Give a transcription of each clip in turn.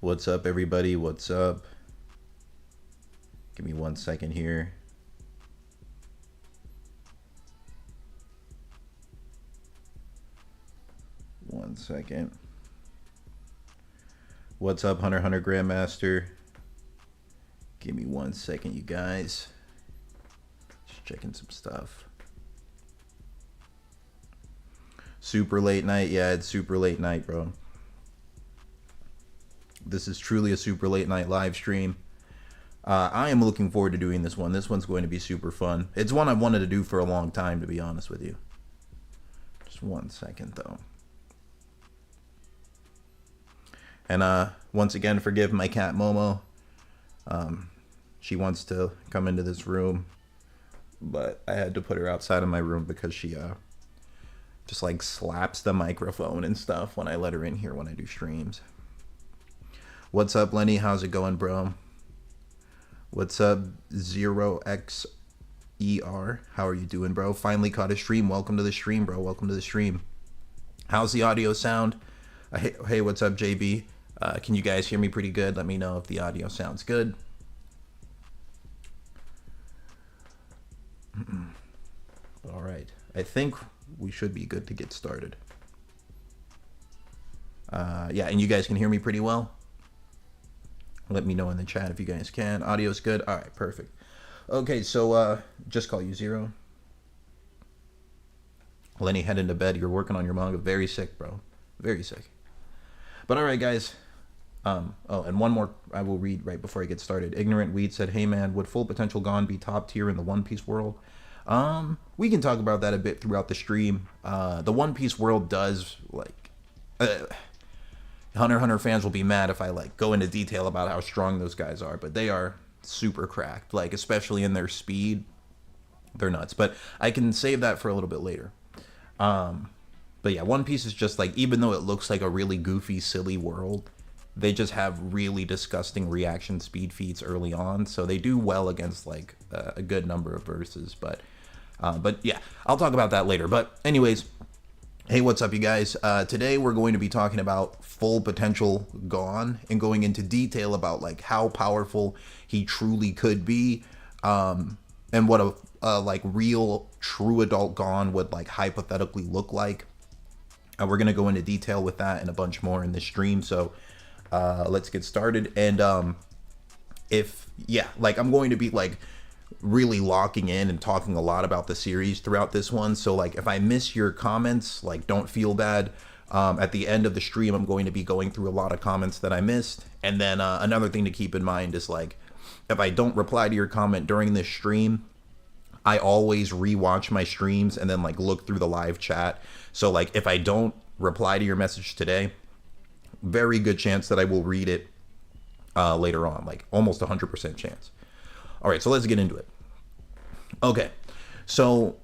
What's up, everybody? What's up? Give me 1 second here. One second. What's up, Hunter Grandmaster? Give me 1 second, you guys. Just checking some stuff. Super late night. Yeah, it's super late night, bro. This is truly a super late night live stream. I am looking forward to doing this one. This one's going to be super fun. It's one I've wanted to do for a long time, to be honest with you. Just 1 second, though. And once again, forgive my cat Momo. She wants to come into this room, but I had to put her outside of my room because she just like slaps the microphone and stuff when I let her in here when I do streams. What's up, Lenny? How's it going, bro? What's up, 0xer? How are you doing, bro? Finally caught a stream. Welcome to the stream, bro. Welcome to the stream. How's the audio sound? Hey, what's up, JB? Can you guys hear me pretty good? Let me know if the audio sounds good. All right. I think we should be good to get started. Yeah, and you guys can hear me pretty well? Let me know in the chat if you guys can. Audio's good? All right, perfect. Okay, so just call you 0. Lenny, head into bed. You're working on your manga. Very sick, bro. Very sick. But all right, guys. Oh, and one more I will read right before I get started. Ignorant Weed said, hey, man, would Full Potential Gon be top tier in the One Piece world? We can talk about that a bit throughout the stream. The One Piece world does, like... Hunter x Hunter fans will be mad if I like go into detail about how strong those guys are, but they are super cracked, like especially in their speed. They're nuts, but I can save that for a little bit later. But yeah, One Piece is just like, even though it looks like a really goofy, silly world, they just have really disgusting reaction speed feats early on, so they do well against like a good number of verses. But yeah, I'll talk about that later. But anyways, hey, what's up, you guys? Today we're going to be talking about Full Potential Gon and going into detail about like how powerful he truly could be, and what a like real true Adult Gon would like hypothetically look like. We're gonna go into detail with that and a bunch more in this stream. So let's get started. And I'm going to be like really locking in and talking a lot about the series throughout this one, so like if I miss your comments, like don't feel bad. At the end of the stream I'm going to be going through a lot of comments that I missed, and then another thing to keep in mind is like if I don't reply to your comment during this stream, I always rewatch my streams and then like look through the live chat. So like if I don't reply to your message today, very good chance that I will read it later on, like almost 100% chance. All right, so let's get into it. Okay, so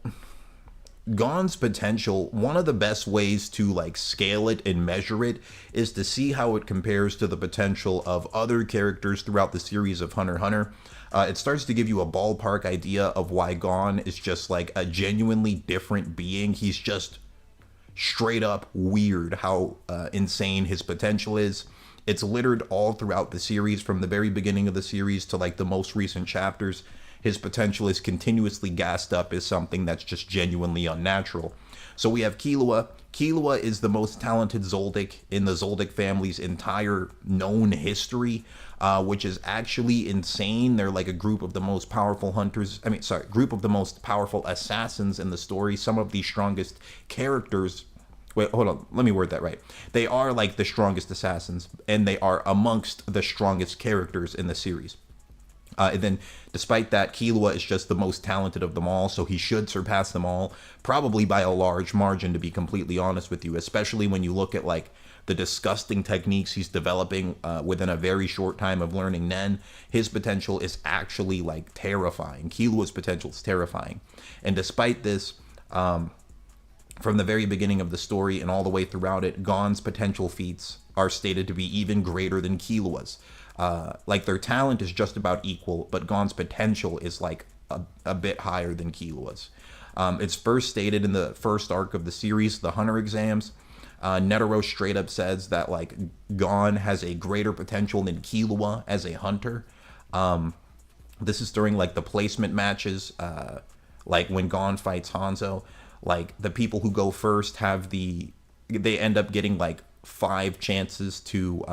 Gon's potential, one of the best ways to like scale it and measure it is to see how it compares to the potential of other characters throughout the series of Hunter x Hunter. It starts to give you a ballpark idea of why Gon is just like a genuinely different being. He's just straight up weird how insane his potential is. It's littered all throughout the series, from the very beginning of the series to like the most recent chapters. His potential is continuously gassed up as something that's just genuinely unnatural. So we have Killua. Killua is the most talented Zoldyck in the Zoldyck family's entire known history, which is actually insane. They're like a group of the most powerful group of the most powerful assassins in the story. Some of the strongest characters. Wait, hold on. Let me word that right. They are like the strongest assassins, and they are amongst the strongest characters in the series. And then, despite that, Killua is just the most talented of them all, so he should surpass them all, probably by a large margin, to be completely honest with you, especially when you look at like the disgusting techniques he's developing within a very short time of learning Nen. His potential is actually like terrifying. Killua's potential is terrifying. And despite this, from the very beginning of the story and all the way throughout it, Gon's potential feats are stated to be even greater than Killua's. Like their talent is just about equal, but Gon's potential is like a bit higher than Killua's. It's first stated in the first arc of the series, the Hunter exams. Netero straight up says that like Gon has a greater potential than Killua as a hunter. This is during like the placement matches, like when Gon fights Hanzo. Like the people who go first they end up getting like 5 chances to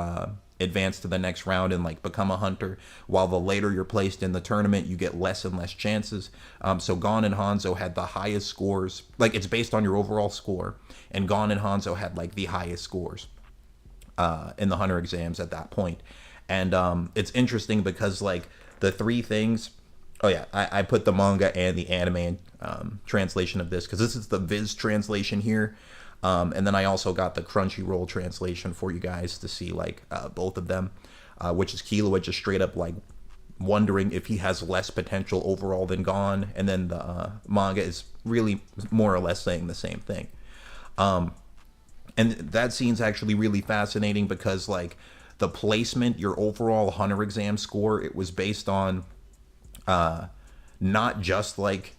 advance to the next round and like become a hunter, while the later you're placed in the tournament you get less and less chances. So Gon and Hanzo had the highest scores, like it's based on your overall score, and Gon and Hanzo had like the highest scores in the hunter exams at that point. And it's interesting because like the 3 things, oh yeah, I put the manga and the anime translation of this because this is the Viz translation here. And then I also got the Crunchyroll translation for you guys to see like both of them, which is Killua just straight up like wondering if he has less potential overall than Gon, and then the manga is really more or less saying the same thing. And that scene's actually really fascinating because like the placement, your overall hunter exam score, it was based on not just like,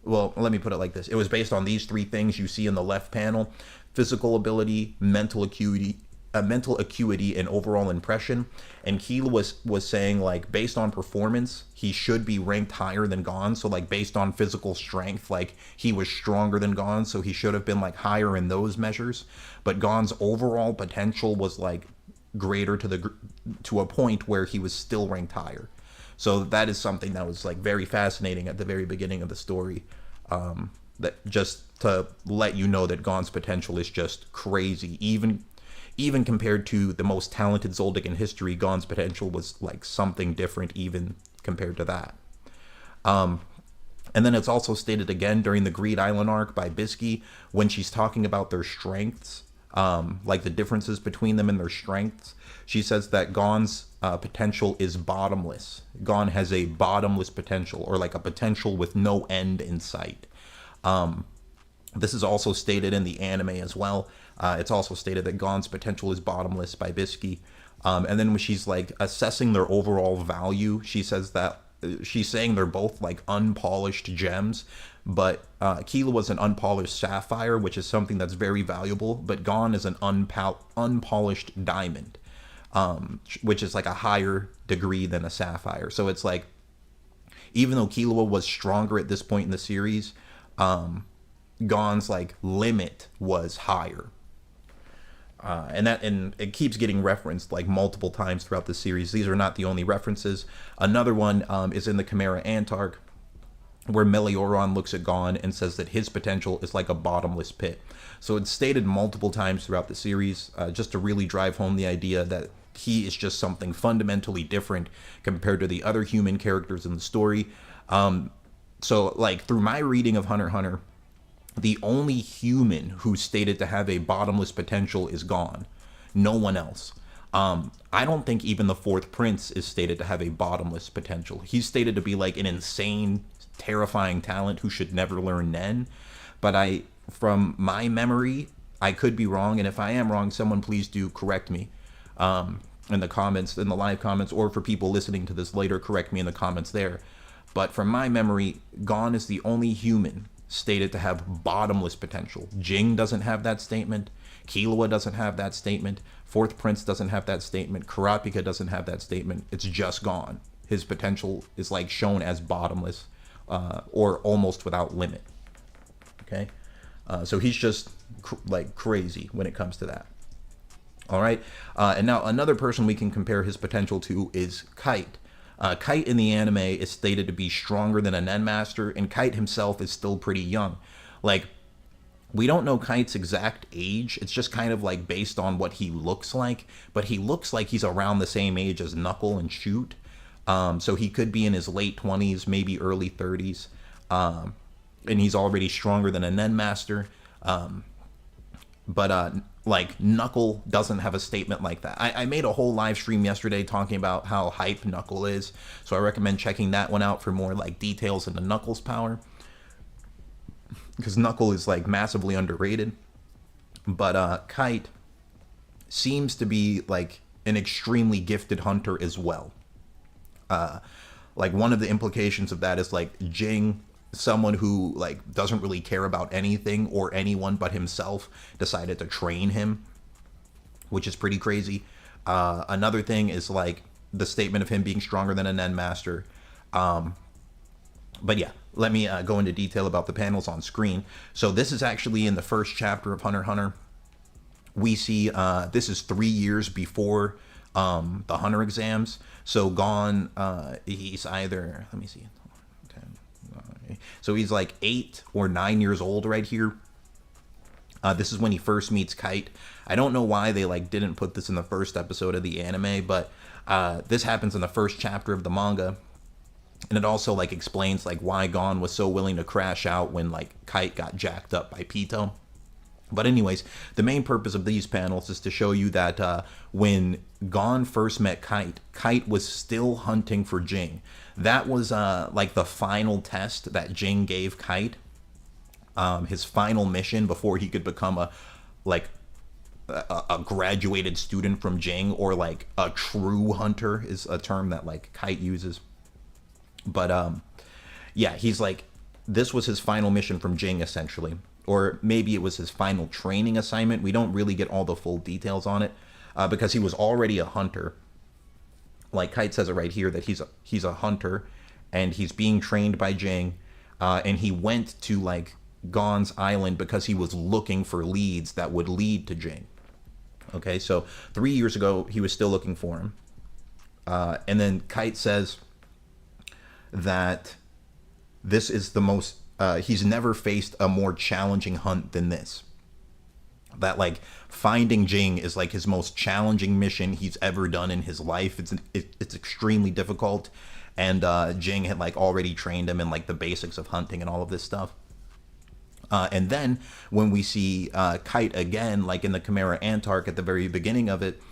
well, let me put it like this. It was based on these 3 things you see in the left panel: physical ability, mental acuity, and overall impression. And Killua was saying like based on performance, he should be ranked higher than Gon. So like based on physical strength, like he was stronger than Gon, so he should have been like higher in those measures. But Gon's overall potential was like greater to a point where he was still ranked higher. So that is something that was like very fascinating at the very beginning of the story. That just to let you know that Gon's potential is just crazy. Even compared to the most talented Zoldyck in history, Gon's potential was like something different even compared to that. And then it's also stated again during the Greed Island arc by Bisky when she's talking about their strengths, like the differences between them and their strengths. She says that Gon's potential is bottomless. Gon has a bottomless potential, or like a potential with no end in sight. This is also stated in the anime as well. It's also stated that Gon's potential is bottomless by Bisky. And then when she's like assessing their overall value, she says that she's saying they're both like unpolished gems, but Killua was an unpolished sapphire, which is something that's very valuable, but Gon is an unpolished diamond, which is like a higher degree than a sapphire. So it's like, even though Killua was stronger at this point in the series, Gon's like limit was higher. And it keeps getting referenced like multiple times throughout the series. These are not the only references. Another one is in the Chimera Ant arc, where Melioron looks at Gon and says that his potential is like a bottomless pit. So it's stated multiple times throughout the series, just to really drive home the idea that he is just something fundamentally different compared to the other human characters in the story. So like through my reading of Hunter x Hunter, the only human who's stated to have a bottomless potential is Gon. No one else. I don't think even the 4th Prince is stated to have a bottomless potential. He's stated to be like an insane, terrifying talent who should never learn Nen. But from my memory, I could be wrong, and if I am wrong, someone please do correct me in the comments, in the live comments, or for people listening to this later, correct me in the comments there. But from my memory, Gon is the only human stated to have bottomless potential. Ging doesn't have that statement. Killua doesn't have that statement. 4th Prince doesn't have that statement. Kurapika doesn't have that statement. It's just Gon. His potential is like shown as bottomless, or almost without limit. Okay, so he's just like crazy when it comes to that. All right, and now another person we can compare his potential to is Kite. Kite in the anime is stated to be stronger than a Nen Master, and Kite himself is still pretty young. Like, we don't know Kite's exact age. It's just kind of like based on what he looks like, but he looks like he's around the same age as Knuckle and Shoot. So he could be in his late 20s, maybe early 30s. And he's already stronger than a Nen Master. But like Knuckle doesn't have a statement like that. I made a whole live stream yesterday talking about how hype Knuckle is, so I recommend checking that one out for more like details into Knuckle's power, because Knuckle is like massively underrated. But Kite seems to be like an extremely gifted hunter as well. Like one of the implications of that is like Ging, someone who like doesn't really care about anything or anyone but himself, decided to train him, which is pretty crazy. Another thing is like the statement of him being stronger than a Nen master. But yeah, let me go into detail about the panels on screen. So this is actually in the first chapter of Hunter x Hunter. We see this is 3 years before the Hunter exams. So Gon, he's either, let me see, 10, so he's like 8 or 9 years old right here. This is when he first meets Kite. I don't know why they like didn't put this in the first episode of the anime, but this happens in the first chapter of the manga. And it also like explains like why Gon was so willing to crash out when like Kite got jacked up by Pito. But anyways, the main purpose of these panels is to show you that when Gon first met Kite, Kite was still hunting for Ging. That was like the final test that Ging gave Kite. His final mission before he could become a graduated student from Ging, or like a true hunter is a term that like Kite uses. But yeah, he's like, this was his final mission from Ging essentially, or maybe it was his final training assignment. We don't really get all the full details on it because he was already a hunter. Like Kite says it right here that he's a hunter and he's being trained by Ging, and he went to like Gon's island because he was looking for leads that would lead to Ging. Okay, so 3 years ago he was still looking for him, and then Kite says that this is the most he's never faced a more challenging hunt than this. That like finding Ging is like his most challenging mission he's ever done in his life. It's extremely difficult, and Ging had like already trained him in like the basics of hunting and all of this stuff. And then when we see Kite again, like in the Chimera Ant arc at the very beginning of it,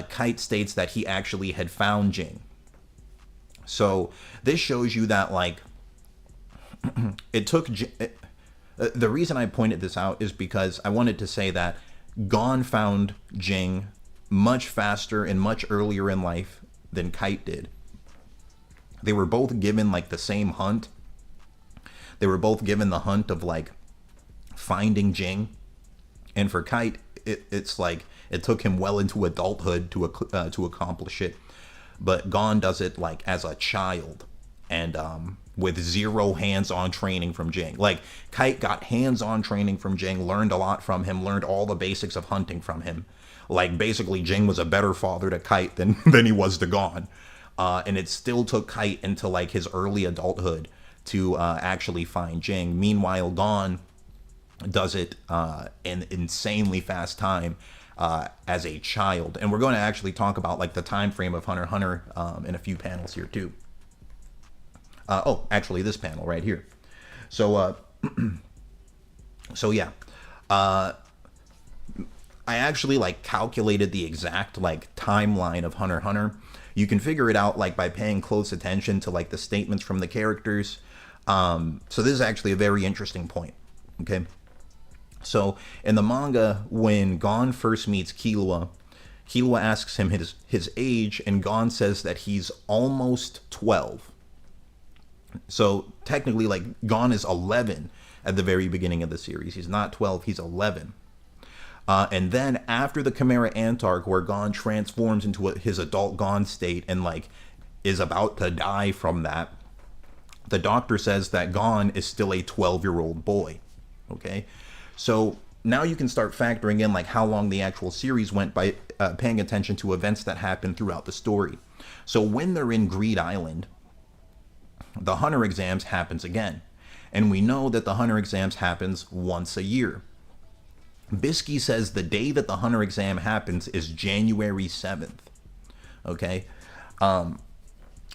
Kite states that he actually had found Ging. So this shows you that like it took the reason I pointed this out is because I wanted to say that Gon found Ging much faster and much earlier in life than Kite did. They were both given like the same hunt. They were both given the hunt of like finding Ging, and for Kite it's like it took him well into adulthood to accomplish it. But Gon does it like as a child, and with zero hands-on training from Ging. Like Kite got hands-on training from Ging, learned a lot from him, learned all the basics of hunting from him. Like basically Ging was a better father to Kite than he was to Gon. And it still took Kite into like his early adulthood to actually find Ging. Meanwhile, Gon does it in insanely fast time as a child. And we're going to actually talk about like the time frame of Hunter x Hunter in a few panels here too. Oh, actually this panel right here. So so yeah, I actually like calculated the exact like timeline of Hunter x Hunter. You can figure it out like by paying close attention to like the statements from the characters. So this is actually a very interesting point. Okay. So in the manga, when Gon first meets Killua, Killua asks him his age, and Gon says that he's almost 12. So technically, like, Gon is 11 at the very beginning of the series. He's not 12, he's 11. And then after the Chimera Ant arc, where Gon transforms into his adult Gon state and like is about to die from that, the doctor says that Gon is still a 12-year-old boy. Okay. So now you can start factoring in like how long the actual series went by paying attention to events that happened throughout the story. So when they're in Greed Island, the Hunter exams happens again. And we know that the Hunter exams happens once a year. Bisky says the day that the Hunter exam happens is January 7th. Okay.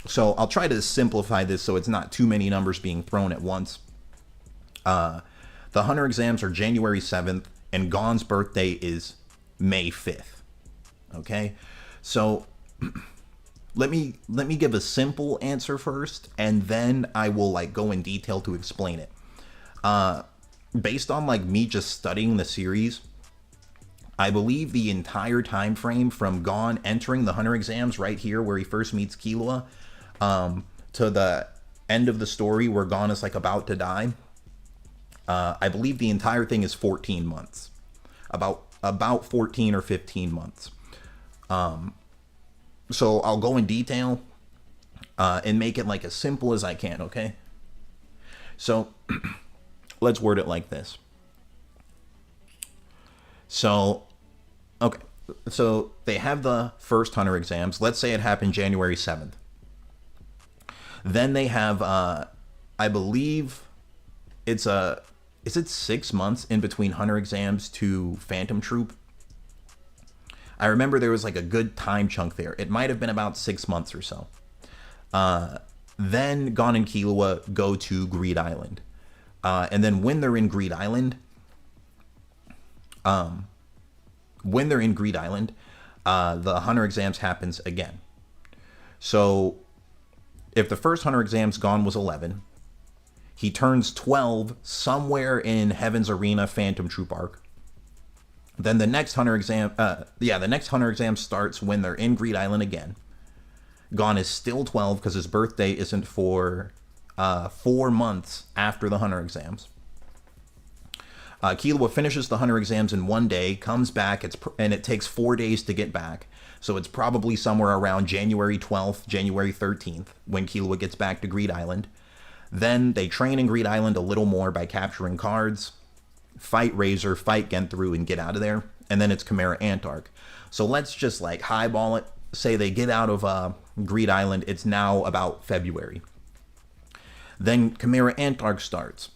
So I'll try to simplify this so it's not too many numbers being thrown at once. The Hunter exams are January 7th, and Gon's birthday is May 5th. Okay? So let me give a simple answer first, and then I will like go in detail to explain it. Based on like me just studying the series, I believe the entire time frame from Gon entering the Hunter exams right here where he first meets Killua, to the end of the story where Gon is like about to die, I believe the entire thing is 14 months. About 14 or 15 months. So I'll go in detail and make it like as simple as I can, okay? So let's word it like this. So, okay. So they have the first Hunter exams. Let's say it happened January 7th. Then they have, I believe is it 6 months in between Hunter exams to Phantom Troop? I remember there was like a good time chunk there. It might have been about 6 months or so. Then Gon and Killua go to Greed Island. And then when they're in Greed Island, the Hunter exams happens again. So if the first Hunter exams Gon was 11, he turns 12 somewhere in Heaven's Arena Phantom Troop arc. Then the next Hunter exam, the next Hunter exam starts when they're in Greed Island again. Gon is still 12 because his birthday isn't for 4 months after the Hunter exams. Killua finishes the Hunter exams in 1 day, comes back, and it takes 4 days to get back. So it's probably somewhere around January 12th, January 13th when Killua gets back to Greed Island. Then they train in Greed Island a little more by capturing cards, fight Razor, fight Genthru, and get out of there. And then it's Chimera Ant arc. So let's just like highball it. Say they get out of Greed Island. It's now about February. Then Chimera Ant arc starts.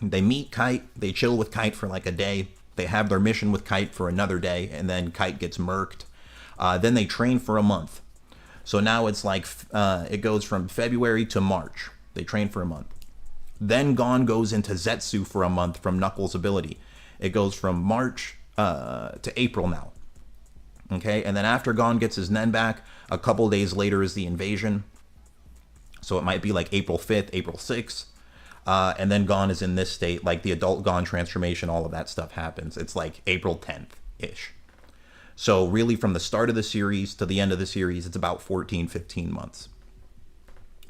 They meet Kite. They chill with Kite for like a day. They have their mission with Kite for another day. And then Kite gets murked. Then they train for a month. So now it's like it goes from February to March. They train for a month. Then Gon goes into Zetsu for a month from Knuckles' ability. It goes from March to April now. Okay, and then after Gon gets his Nen back, a couple days later is the invasion. So it might be like April 5th, April 6th. And then Gon is in this state, like the Adult Gon transformation, all of that stuff happens. It's like April 10th-ish. So really from the start of the series to the end of the series, it's about 14, 15 months.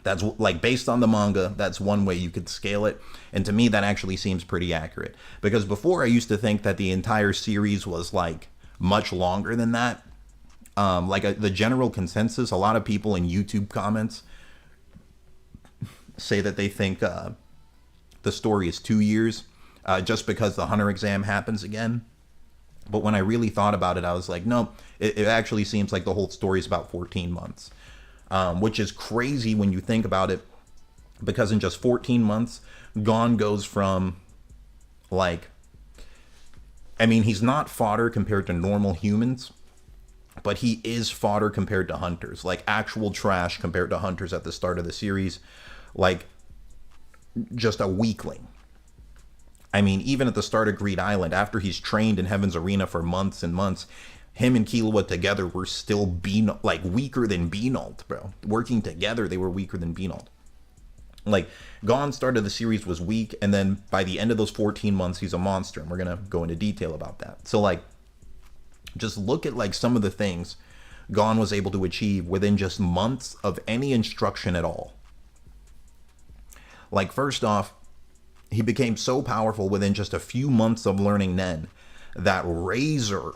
That's like based on the manga, that's one way you could scale it. And to me, that actually seems pretty accurate. Because before I used to think that the entire series was like much longer than that. The general consensus, a lot of people in YouTube comments say that they think the story is 2 years just because the Hunter exam happens again. But when I really thought about it, I was like, no, it actually seems like the whole story is about 14 months. Which is crazy when you think about it, because in just 14 months, Gon goes from, like, I mean, he's not fodder compared to normal humans, but he is fodder compared to hunters, like actual trash compared to hunters at the start of the series, like just a weakling. I mean, even at the start of Greed Island, after he's trained in Heaven's Arena for months and months, him and Killua together were still weaker than Beanold, bro. Working together, they were weaker than Beanold. Like, Gon started the series was weak, and then by the end of those 14 months, he's a monster, and we're gonna go into detail about that. So, like, just look at, like, some of the things Gon was able to achieve within just months of any instruction at all. Like, first off, he became so powerful within just a few months of learning Nen that Razor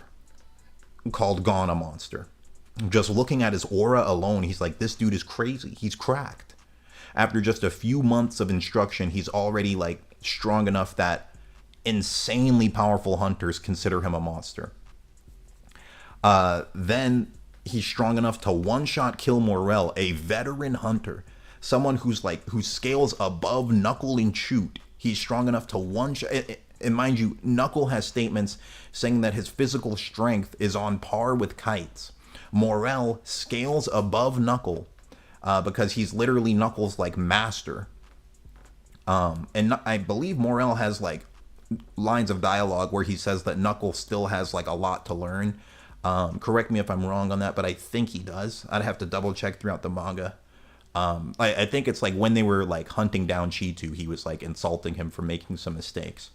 called Gon a monster. Just looking at his aura alone, he's like, this dude is crazy. He's cracked. After just a few months of instruction, he's already like strong enough that insanely powerful hunters consider him a monster. Then he's strong enough to one-shot kill Morel, a veteran hunter, someone who scales above Knuckle and Shoot. He's strong enough to one-shot. And mind you, Knuckle has statements saying that his physical strength is on par with Kite's. Morel scales above Knuckle because he's literally Knuckles' like master. And I believe Morel has like lines of dialogue where he says that Knuckles still has like a lot to learn. Correct me if I'm wrong on that, but I think he does. I'd have to double check throughout the manga. I think it's like when they were like hunting down Cheetu, he was like insulting him for making some mistakes.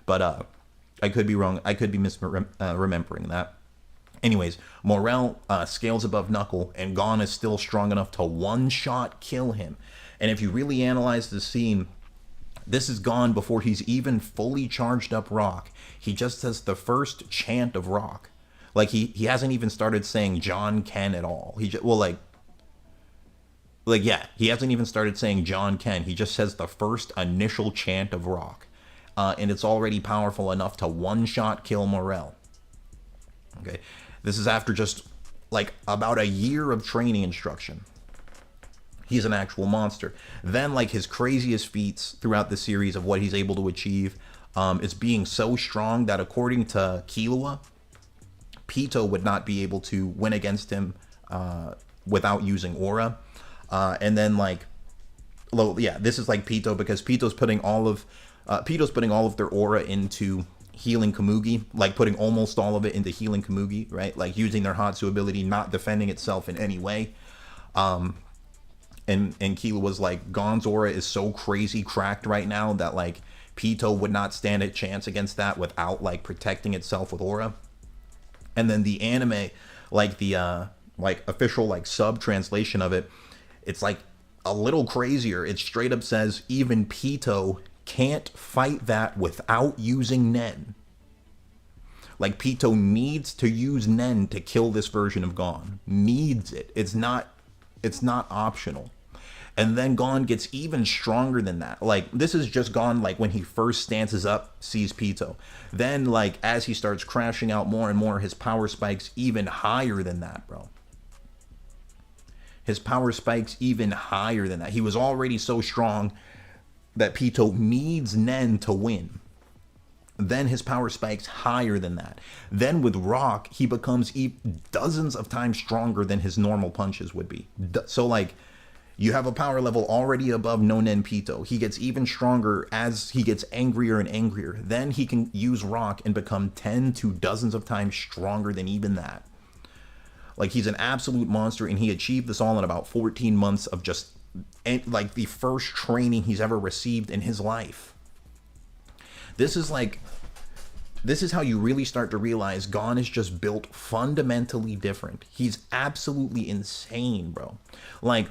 But I could be wrong. I could be remembering that. Anyways, Morel scales above Knuckle, and Gon is still strong enough to one-shot kill him. And if you really analyze the scene, this is Gon before he's even fully charged up Rock. He just says the first chant of Rock. Like, he hasn't even started saying John Ken at all. He just, well, yeah, he hasn't even started saying John Ken. He just says the first initial chant of Rock. And it's already powerful enough to one-shot kill Morel. Okay, this is after just like about a year of training instruction. He's an actual monster. Then, like, his craziest feats throughout the series of what he's able to achieve is being so strong that, according to Killua, Pito would not be able to win against him without using aura. And then, like, well, yeah, this is like Pito, because Pito's putting all of their aura into healing Komugi, like putting almost all of it into healing Komugi, right? Like using their Hatsu ability, not defending itself in any way. And Killua was like, Gon's aura is so crazy cracked right now that like Pito would not stand a chance against that without like protecting itself with aura. And then the anime, like the like official like sub translation of it, it's like a little crazier. It straight up says even Pito can't fight that without using Nen. Like, Pito needs to use Nen to kill this version of Gon. Needs it. It's not optional. And then Gon gets even stronger than that. Like, this is just Gon, like, when he first stances up, sees Pito. Then, like, as he starts crashing out more and more, his power spikes even higher than that, bro. His power spikes even higher than that. He was already so strong that Pito needs Nen to win. Then his power spikes higher than that. Then with Rock, he becomes dozens of times stronger than his normal punches would be. So, like, you have a power level already above no Nen Pito. He gets even stronger as he gets angrier and angrier. Then he can use Rock and become 10 to dozens of times stronger than even that. Like, he's an absolute monster, and he achieved this all in about 14 months of just, like, the first training he's ever received in his life. This is how you really start to realize Gon is just built fundamentally different. He's absolutely insane, bro. Like,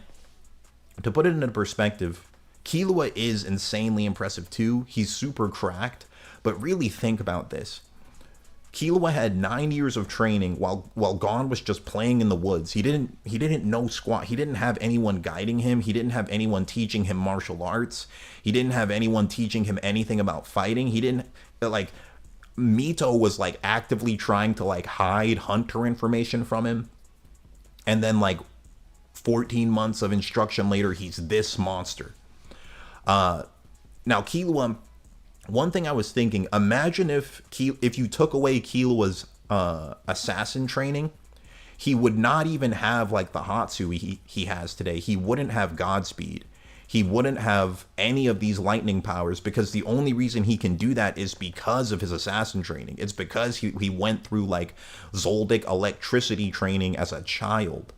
to put it into perspective, Killua is insanely impressive too. He's super cracked, but really think about this. Killua had 9 years of training while Gon was just playing in the woods. He didn't know squat. He didn't have anyone guiding him. He didn't have anyone teaching him martial arts. He didn't have anyone teaching him anything about fighting. He didn't, like, Mito was like actively trying to like hide hunter information from him. And then like 14 months of instruction later, he's this monster. Now Killua, one thing I was thinking, imagine if you took away Killua's assassin training, he would not even have like the Hatsu he has today. He wouldn't have Godspeed. He wouldn't have any of these lightning powers, because the only reason he can do that is because of his assassin training. It's because he went through like Zoldyck electricity training as a child.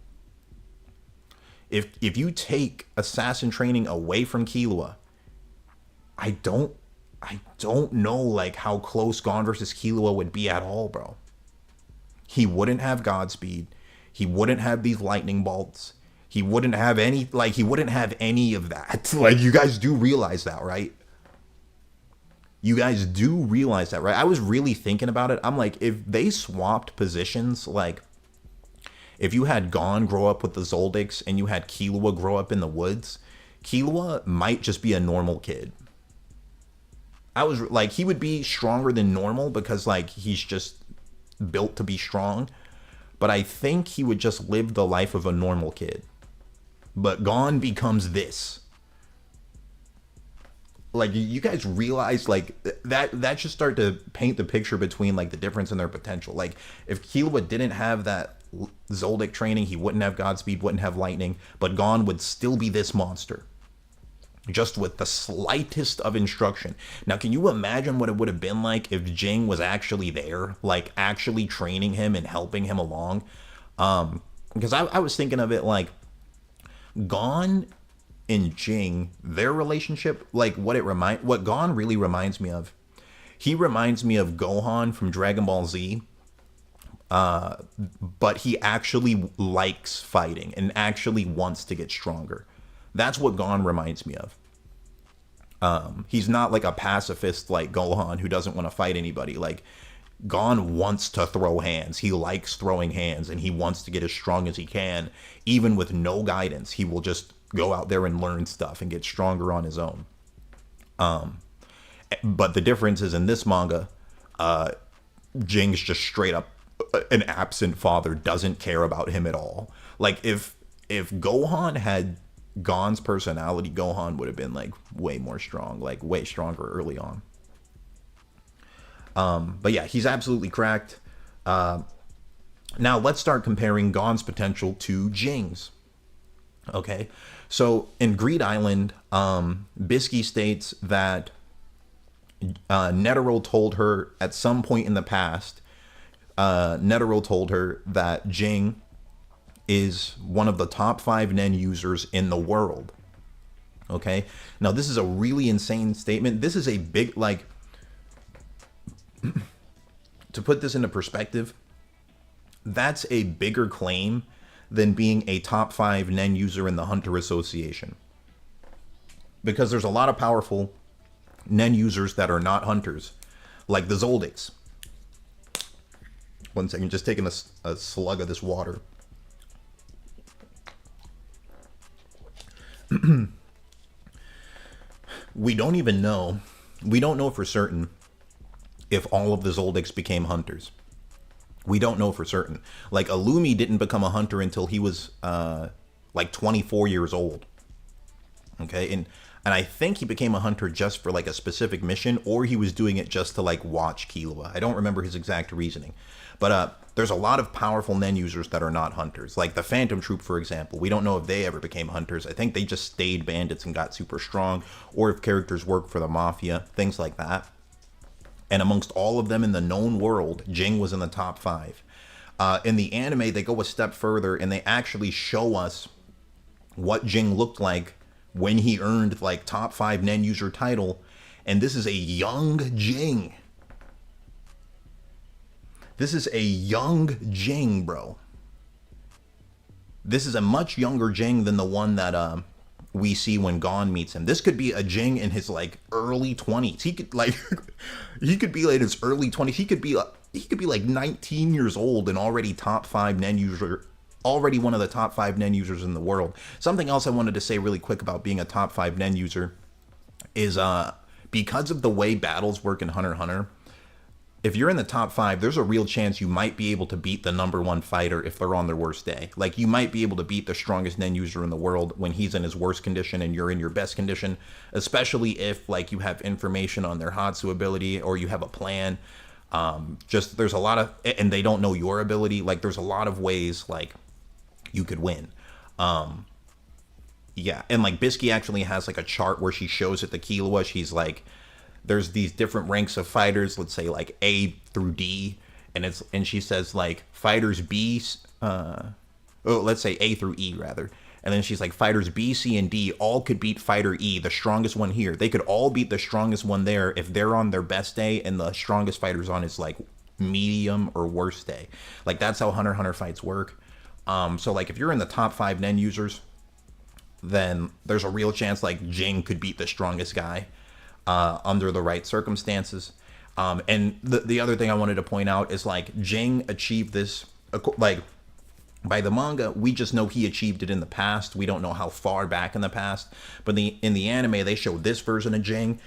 If you take assassin training away from Killua, I don't know like how close Gon versus Killua would be at all, bro. He wouldn't have Godspeed. He wouldn't have these lightning bolts. He wouldn't have any of that. Like, you guys do realize that, right? You guys do realize that, right? I was really thinking about it. I'm like, if they swapped positions, like, if you had Gon grow up with the Zoldicks and you had Killua grow up in the woods, Killua might just be a normal kid. I was like, he would be stronger than normal because like he's just built to be strong. But I think he would just live the life of a normal kid. But Gon becomes this. Like, you guys realize, like, that should start to paint the picture between, like, the difference in their potential. Like, if Killua didn't have that Zoldyck training, he wouldn't have Godspeed, wouldn't have lightning, but Gon would still be this monster. Just with the slightest of instruction. Now, can you imagine what it would have been like if Ging was actually there? Like, actually training him and helping him along? Because I was thinking of it like, Gon and Ging, their relationship, like what Gon really reminds me of He reminds me of Gohan from Dragon Ball Z, but he actually likes fighting and actually wants to get stronger. That's what Gon reminds me of. He's not like a pacifist like Gohan who doesn't want to fight anybody. Like, Gon wants to throw hands. He likes throwing hands, and he wants to get as strong as he can. Even with no guidance, he will just go out there and learn stuff and get stronger on his own. But the difference is in this manga, Jing's just straight up an absent father, doesn't care about him at all. Like, if Gohan had Gon's personality, Gohan would have been like way more strong, like way stronger early on. But yeah, he's absolutely cracked. Now let's start comparing Gon's potential to Jing's. Okay, so in Greed Island, Bisky states that Netero told her at some point in the past, Netero told her that Ging is one of the top 5 Nen users in the world. Okay, now this is a really insane statement. This is a big, like, to put this into perspective, that's a bigger claim than being a top 5 Nen user in the Hunter Association. Because there's a lot of powerful Nen users that are not hunters, like the Zoldycks. One second, just taking a slug of this water. We don't know for certain if all of the Zoldycks became hunters. We don't know for certain. Like, Illumi didn't become a hunter until he was like 24 years old. Okay, and I think he became a hunter just for like a specific mission, or he was doing it just to like watch Killua. I don't remember his exact reasoning. But there's a lot of powerful Nen users that are not hunters. Like the Phantom Troop, for example. We don't know if they ever became hunters. I think they just stayed bandits and got super strong, or if characters work for the Mafia, things like that. And amongst all of them in the known world, Ging was in the top 5. In the anime, they go a step further, and they actually show us what Ging looked like when he earned like top 5 Nen user title. And this is a young Ging. This is a young Ging, bro. This is a much younger Ging than the one that we see when Gon meets him. This could be a Ging in his like early 20s. He could like he could be like in his early 20s. He could be like 19 years old and already top 5 Nen user, already one of the top 5 Nen users in the world. Something else I wanted to say really quick about being a top 5 Nen user is because of the way battles work in Hunter x Hunter, if you're in the top 5, there's a real chance you might be able to beat the #1 fighter if they're on their worst day. Like, you might be able to beat the strongest Nen user in the world when he's in his worst condition and you're in your best condition, especially if, like, you have information on their Hatsu ability or you have a plan. Just, there's a lot of, and they don't know your ability. Like, there's a lot of ways, like, you could win. Yeah, and, like, Bisky actually has, like, a chart where she shows it to Killua. She's, like, there's these different ranks of fighters, let's say like A through D, and she says like fighters B, let's say A through E rather, and then she's like fighters B, C, and D all could beat fighter E, the strongest one here. They could all beat the strongest one there if they're on their best day and the strongest fighter's on his like medium or worst day. Like, that's how Hunter x Hunter fights work. So like if you're in the top 5 Nen users, then there's a real chance like Ging could beat the strongest guy under the right circumstances. And the other thing I wanted to point out is like Ging achieved this, like, by the manga, we just know he achieved it in the past. We don't know how far back in the past, but in the anime they show this version of Ging.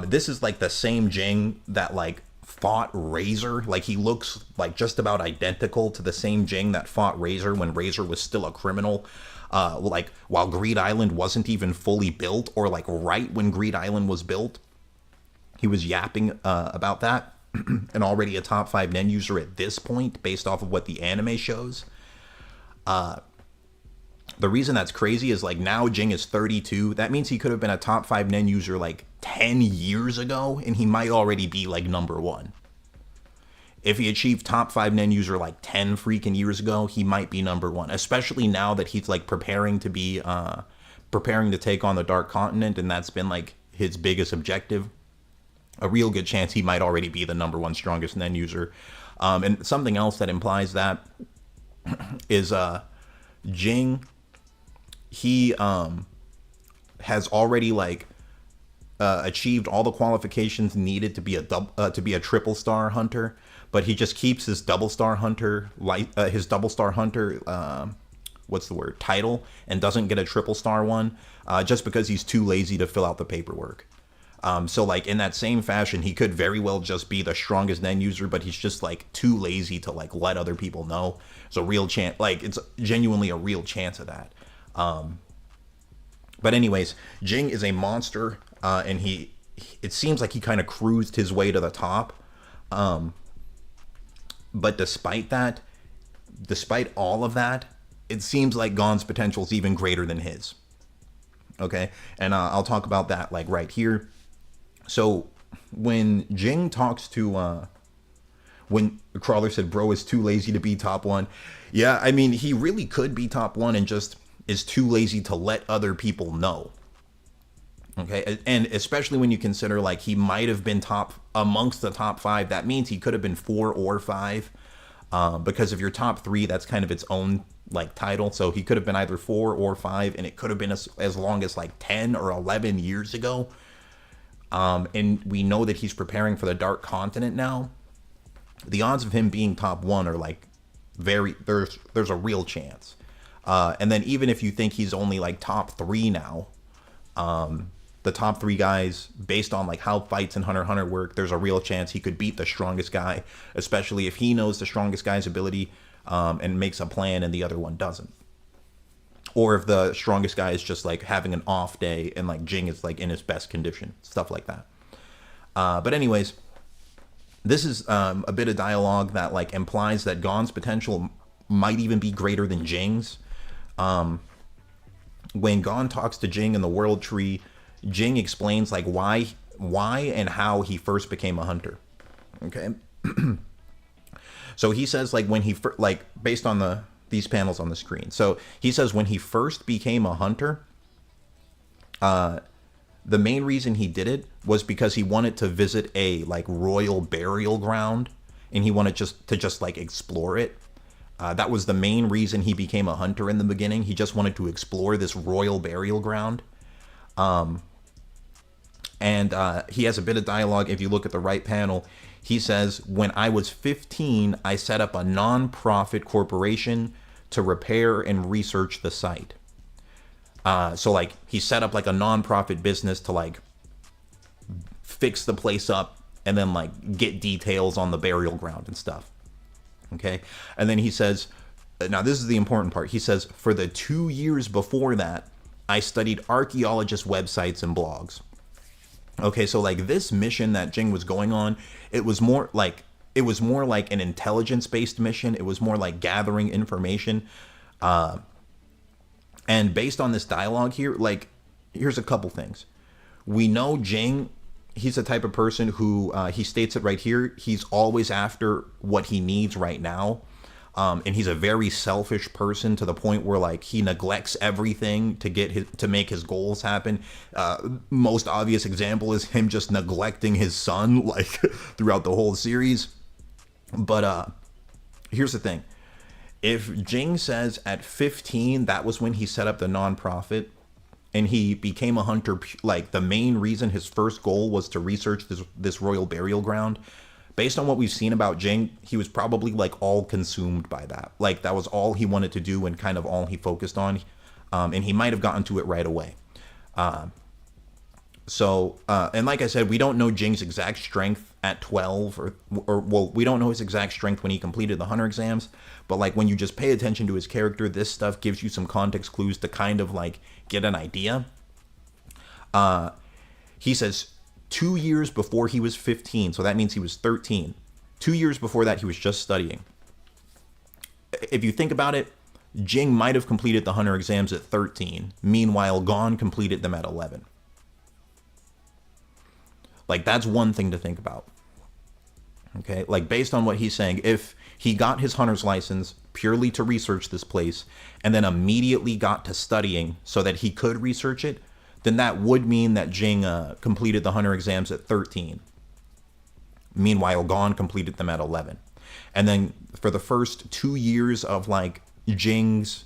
This is like the same Ging that like fought Razor. Like, he looks like just about identical to the same Ging that fought Razor when Razor was still a criminal. Like, while Greed Island wasn't even fully built, or like right when Greed Island was built, he was yapping about that, and already a top 5 Nen user at this point, based off of what the anime shows. The reason that's crazy is like now Ging is 32. That means he could have been a top 5 Nen user like 10 years ago, and he might already be like #1. If he achieved top 5 Nen user like 10 freaking years ago, he might be #1, especially now that he's like preparing to take on the Dark Continent, and that's been like his biggest objective. a real good chance he might already be the number one strongest Nen user. And something else that implies that is Ging. He has already like achieved all the qualifications needed to be a triple star hunter, but he just keeps his double star hunter what's the word, title, and doesn't get a triple star one just because he's too lazy to fill out the paperwork. So like in that same fashion, he could very well just be the strongest Nen user, but he's just like too lazy to like let other people know. It's a real chance, like it's genuinely a real chance of that. But anyways, Ging is a monster, and it seems like he kind of cruised his way to the top. But despite all of that, it seems like Gon's potential is even greater than his. Okay, and I'll talk about that like right here. So when Ging talks to when Crawler said bro is too lazy to be top one, yeah, I mean he really could be top one and just is too lazy to let other people know. Okay, and especially when you consider like he might have been amongst the top 5, that means he could have been 4 or 5, because if you're top 3, that's kind of its own like title. So he could have been either 4 or 5, and it could have been as long as like 10 or 11 years ago. And we know that he's preparing for the Dark Continent now. The odds of him being top 1 are like there's a real chance. And then even if you think he's only like top 3 now, the top 3 guys, based on like how fights in Hunter x Hunter work, there's a real chance he could beat the strongest guy, especially if he knows the strongest guy's ability and makes a plan and the other one doesn't. Or if the strongest guy is just like having an off day and like Ging is like in his best condition, stuff like that. But anyways, this is a bit of dialogue that like implies that Gon's potential might even be greater than Jing's. When Gon talks to Ging in the World Tree, Ging explains like why and how he first became a hunter. Okay. So he says like when he like based on these panels on the screen. So he says when he first became a hunter, the main reason he did it was because he wanted to visit a like royal burial ground, and he wanted to just like explore it. That was the main reason he became a hunter in the beginning. He just wanted to explore this royal burial ground. And he has a bit of dialogue. If you look at the right panel, he says, when I was 15, I set up a non-profit corporation to repair and research the site. So like he set up like a non-profit business to like fix the place up and then like get details on the burial ground and stuff. Okay. And then he says, now this is the important part. He says, for the 2 years before that, I studied archaeologist websites and blogs. Okay. So like this mission that Ging was going on, it was more like an intelligence based mission. It was more like gathering information. And based on this dialogue here, like here's a couple things. We know Ging, he's the type of person who, he states it right here, he's always after what he needs right now. And he's a very selfish person to the point where like he neglects everything to make his goals happen. Most obvious example is him just neglecting his son like throughout the whole series. But here's the thing. If Ging says at 15, that was when he set up the nonprofit, and he became a hunter, like the main reason his first goal was to research this royal burial ground, based on what we've seen about Ging, he was probably like all consumed by that. Like that was all he wanted to do and kind of all he focused on. And he might have gotten to it right away. And like I said, we don't know Jing's exact strength at 12 or we don't know his exact strength when he completed the hunter exams, but like when you just pay attention to his character, this stuff gives you some context clues to kind of like get an idea. He says 2 years before he was 15, so that means he was 13. 2 years before that, he was just studying. If you think about it, Ging might have completed the hunter exams at 13. Meanwhile, Gon completed them at 11. Like, that's one thing to think about. Okay, like based on what he's saying, if he got his hunter's license purely to research this place and then immediately got to studying so that he could research it, then that would mean that Ging completed the hunter exams at 13. Meanwhile, Gon completed them at 11. And then for the first 2 years of like Jing's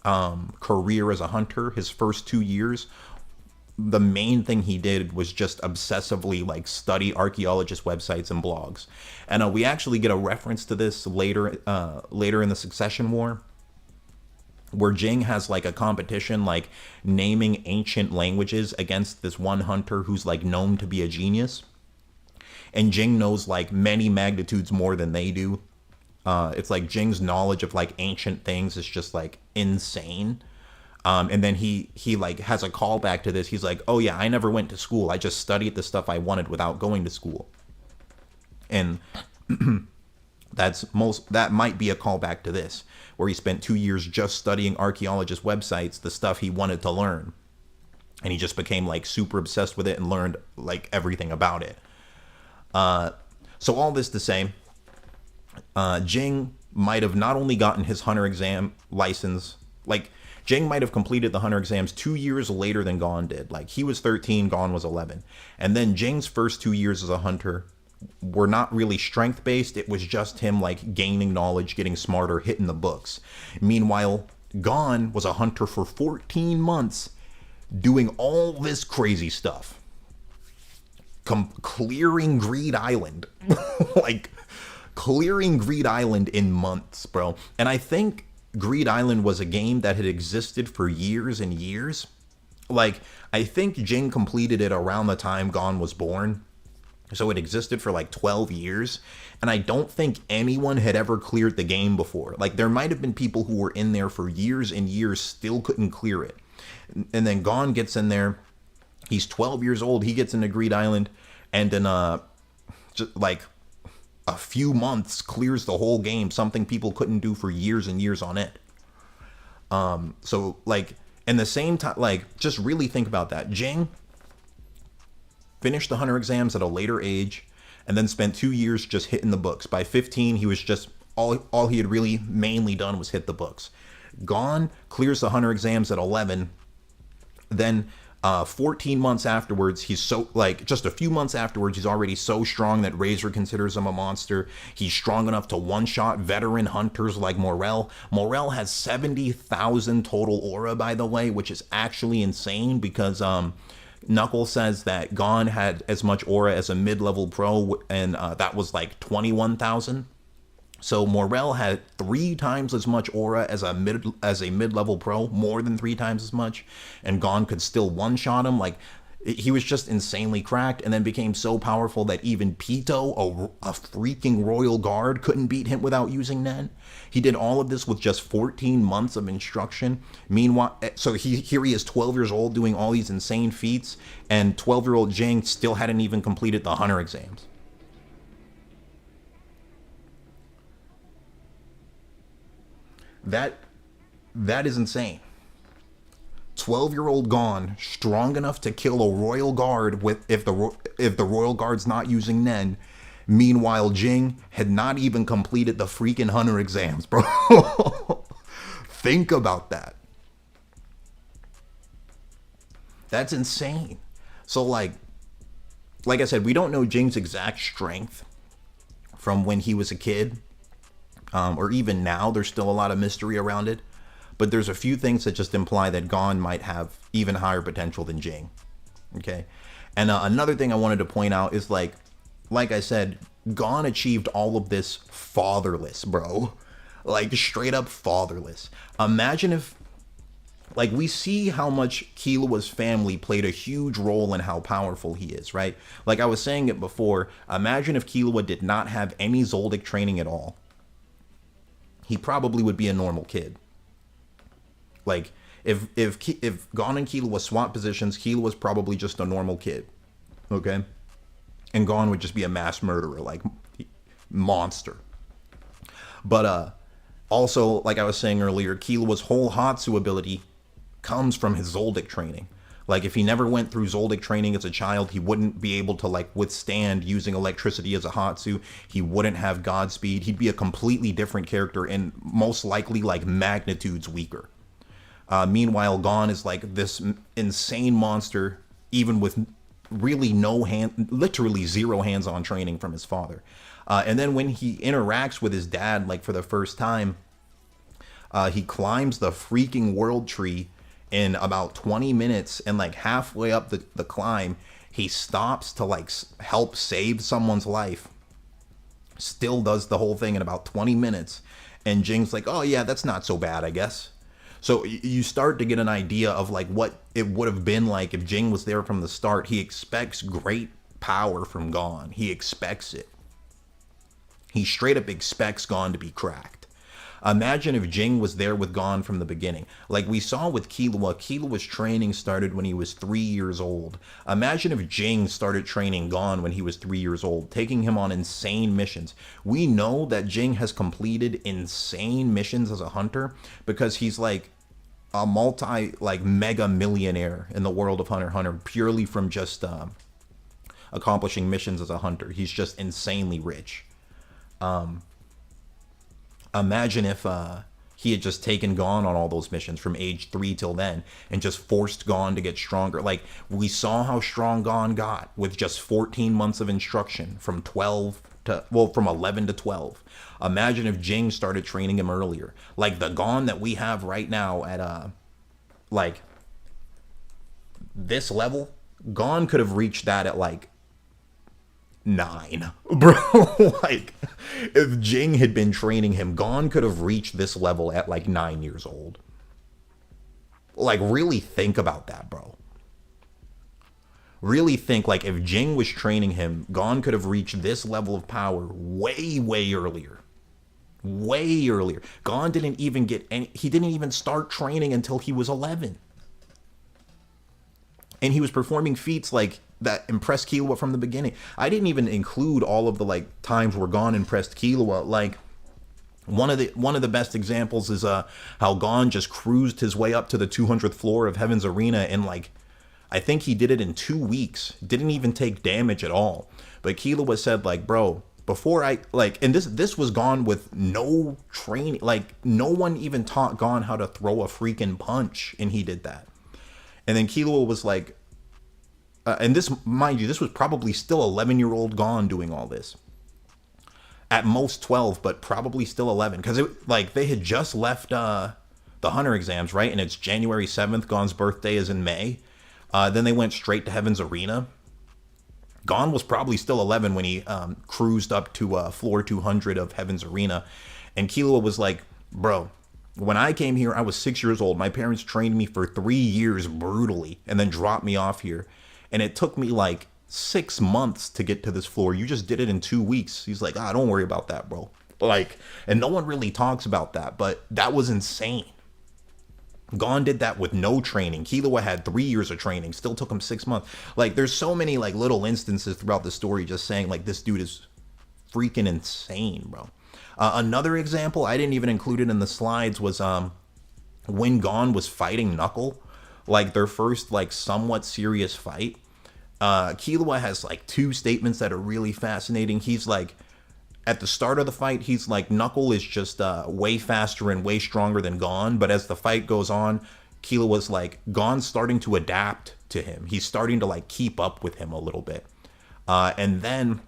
career as a hunter, his first 2 years, the main thing he did was just obsessively like study archaeologist websites and blogs. And we actually get a reference to this later in the Succession War, where Ging has like a competition like naming ancient languages against this one hunter who's like known to be a genius, and Ging knows like many magnitudes more than they do. It's like Jing's knowledge of like ancient things is just like insane. And then he like has a callback to this. He's like, oh yeah, I never went to school. I just studied the stuff I wanted without going to school. And that might be a callback to this, where he spent 2 years just studying archaeologist websites, the stuff he wanted to learn. And he just became like super obsessed with it and learned like everything about it. So all this to say, Ging might have not only gotten his hunter exam license, like Ging might have completed the hunter exams 2 years later than Gon did. Like he was 13, Gon was 11. And then Jing's first 2 years as a hunter were not really strength based. It was just him like gaining knowledge, getting smarter, hitting the books. Meanwhile, Gon was a hunter for 14 months doing all this crazy stuff. Clearing Greed Island. Like clearing Greed Island in months, bro. And I think Greed Island was a game that had existed for years and years. Like, I think Ging completed it around the time Gon was born. So it existed for like 12 years. And I don't think anyone had ever cleared the game before. Like, there might have been people who were in there for years and years, still couldn't clear it. And then Gon gets in there. He's 12 years old. He gets into Greed Island. And in just like a few months clears the whole game, something people couldn't do for years and years on it. So like in the same time, like just really think about that. Ging finished the hunter exams at a later age and then spent 2 years just hitting the books. By 15, he was just all he had really mainly done was hit the books. Gon clears the hunter exams at 11. Then 14 months afterwards, he's so like just a few months afterwards, he's already so strong that Razor considers him a monster. He's strong enough to one-shot veteran hunters like Morel. Morel has 70,000 total aura, by the way, which is actually insane because Knuckles says that Gon had as much aura as a mid-level pro, and that was like 21,000. So Morel had 3 times as much aura as a mid-level pro, more than 3 times as much, and Gon could still one-shot him. Like, he was just insanely cracked, and then became so powerful that even Pito, a freaking royal guard, couldn't beat him without using Nen. He did all of this with just 14 months of instruction. Meanwhile, so here he is 12 years old doing all these insane feats, and 12-year-old Ging still hadn't even completed the hunter exams. That is insane. 12-year-old Gon, strong enough to kill a royal guard if the royal guard's not using Nen. Meanwhile, Ging had not even completed the freaking hunter exams, bro. Think about that. That's insane. So like I said, we don't know Jing's exact strength from when he was a kid. Or even now, there's still a lot of mystery around it. But there's a few things that just imply that Gon might have even higher potential than Ging. Okay? And another thing I wanted to point out is, like I said, Gon achieved all of this fatherless, bro. Like, straight up fatherless. Imagine if, like, we see how much Killua's family played a huge role in how powerful he is, right? Like I was saying it before, imagine if Killua did not have any Zoldyck training at all. He probably would be a normal kid. Like, if Gon and Killua swap positions, Killua's probably just a normal kid. Okay? And Gon would just be a mass murderer, like, monster. But, also, like I was saying earlier, Killua's whole Hatsu ability comes from his Zoldyck training. Like, if he never went through Zoldyck training as a child, he wouldn't be able to, like, withstand using electricity as a Hatsu. He wouldn't have Godspeed. He'd be a completely different character and most likely, like, magnitudes weaker. Meanwhile, Gon is, like, this insane monster, even with really literally zero hands-on training from his father. And then when he interacts with his dad, like for the first time, he climbs the freaking world tree in about 20 minutes, and like halfway up the climb, he stops to like help save someone's life. Still does the whole thing in about 20 minutes. And Jing's like, oh yeah, that's not so bad, I guess. So you start to get an idea of like what it would have been like if Jing was there from the start. He expects great power from Gon. He expects it. He straight up expects Gon to be cracked. Imagine if Ging was there with Gon from the beginning. Like we saw with Killua, Killua's training started when he was 3 years old. Imagine if Ging started training Gon when he was 3 years old, taking him on insane missions. We know that Ging has completed insane missions as a hunter because he's like a mega millionaire in the world of Hunter x Hunter, purely from just accomplishing missions as a hunter. He's just insanely rich. Imagine if he had just taken Gon on all those missions from age 3 till then and just forced Gon to get stronger. Like we saw how strong Gon got with just 14 months of instruction from 11 to 12. Imagine if Ging started training him earlier. Like the Gon that we have right now at like this level, Gon could have reached that at like 9, bro. Like if Ging had been training him, Gon could have reached this level at like 9 years old. Like really think about that, bro. Really think, like if Ging was training him, Gon could have reached this level of power way earlier. Way earlier. Gon didn't even he didn't even start training until he was 11. And he was performing feats like that impressed Killua from the beginning. I didn't even include all of the like times where Gon impressed Killua. Like one of the best examples is how Gon just cruised his way up to the 200th floor of Heaven's Arena, and like I think he did it in 2 weeks. Didn't even take damage at all. But Killua said like, bro, before I like, and this was Gon with no training. Like no one even taught Gon how to throw a freaking punch, and he did that. And then Killua was like, and this, mind you, this was probably still 11-year-old Gon doing all this. At most 12, but probably still 11. Because like they had just left the Hunter exams, right? And it's January 7th. Gon's birthday is in May. Then they went straight to Heaven's Arena. Gon was probably still 11 when he cruised up to floor 200 of Heaven's Arena. And Killua was like, bro, when I came here, I was 6 years old. My parents trained me for 3 years brutally and then dropped me off here. And it took me like 6 months to get to this floor. You just did it in 2 weeks. He's like, don't worry about that, bro. Like, and no one really talks about that, but that was insane. Gon did that with no training. Killua had 3 years of training. Still took him 6 months. Like, there's so many like little instances throughout the story just saying like this dude is freaking insane, bro. Another example, I didn't even include it in the slides, was when Gon was fighting Knuckle, like their first like somewhat serious fight. Killua has like 2 statements that are really fascinating. He's like, at the start of the fight, he's like, Knuckle is just way faster and way stronger than Gon. But as the fight goes on, Killua's like, Gon's starting to adapt to him. He's starting to like keep up with him a little bit. And then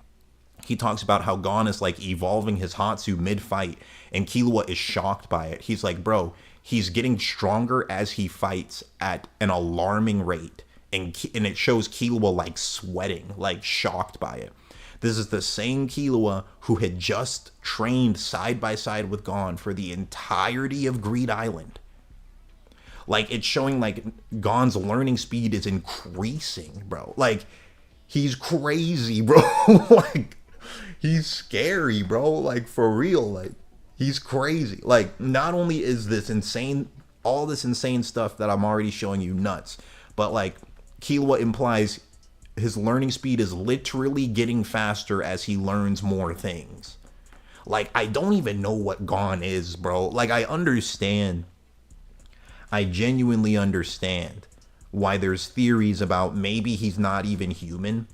he talks about how Gon is like evolving his Hatsu mid-fight, and Killua is shocked by it. He's like, bro, he's getting stronger as he fights at an alarming rate. And it shows Killua like sweating, like shocked by it. This is the same Killua who had just trained side by side with Gon for the entirety of Greed Island. Like, it's showing like Gon's learning speed is increasing, bro. Like, he's crazy, bro. Like, he's scary, bro. Like, for real. Like, he's crazy. Like, not only is this insane, all this insane stuff that I'm already showing you nuts, but like, Killua implies his learning speed is literally getting faster as he learns more things. Like, I don't even know what Gon is, bro. Like, I genuinely understand why there's theories about maybe he's not even human,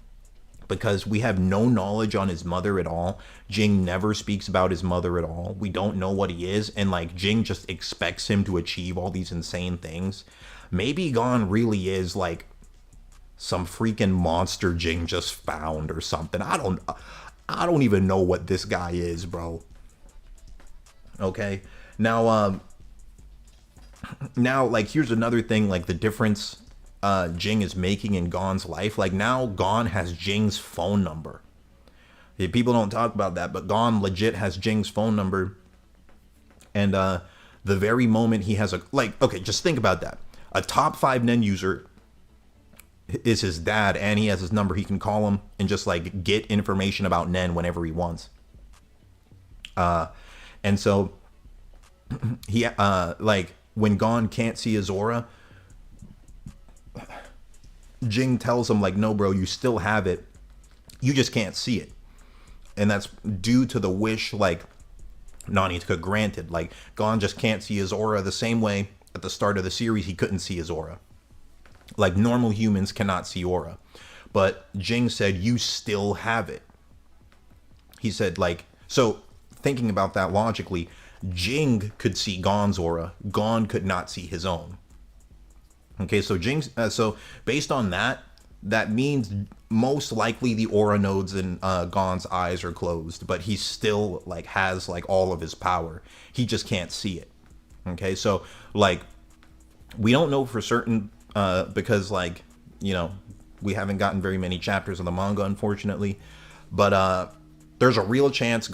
because we have no knowledge on his mother at all. Ging never speaks about his mother at all. We don't know what he is, and like Ging just expects him to achieve all these insane things. Maybe Gon really is like some freaking monster Jing just found or something. I don't even know what this guy is, bro. Okay. Now like here's another thing, like the difference Jing is making in Gon's life. Like now Gon has Jing's phone number. Yeah, people don't talk about that, but Gon legit has Jing's phone number. And the very moment he has a, like, okay, just think about that. A top 5 Nen user is his dad, and he has his number. He can call him and just like get information about Nen whenever he wants. And so he like when Gon can't see his aura, Jing tells him like, no, bro, you still have it. You just can't see it. And that's due to the wish like Nani took granted. Like Gon just can't see his aura the same way at the start of the series he couldn't see his aura. Like normal humans cannot see aura. But Jing said, you still have it. He said like, so thinking about that logically, Jing could see Gon's aura. Gon could not see his own. Okay, so so based on that, that means most likely the aura nodes in Gon's eyes are closed, but he still like has like all of his power. He just can't see it. Okay, so like we don't know for certain because like, you know, we haven't gotten very many chapters of the manga, unfortunately, but there's a real chance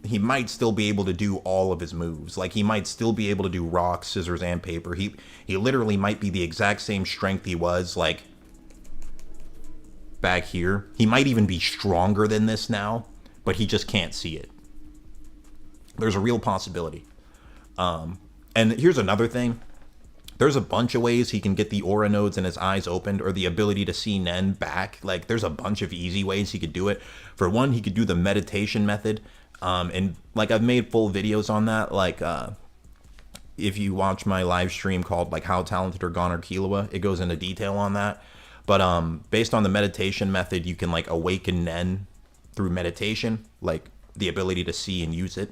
he might still be able to do all of his moves. Like he might still be able to do rock, scissors, and paper. He literally might be the exact same strength he was like back here. He might even be stronger than this now, but he just can't see it. There's a real possibility. And here's another thing. There's a bunch of ways he can get the aura nodes in his eyes opened, or the ability to see Nen back. Like there's a bunch of easy ways he could do it. For one, he could do the meditation method. And like I've made full videos on that. Like if you watch my live stream called like How Talented Are Gon or Killua, it goes into detail on that. But based on the meditation method, you can like awaken Nen through meditation, like the ability to see and use it.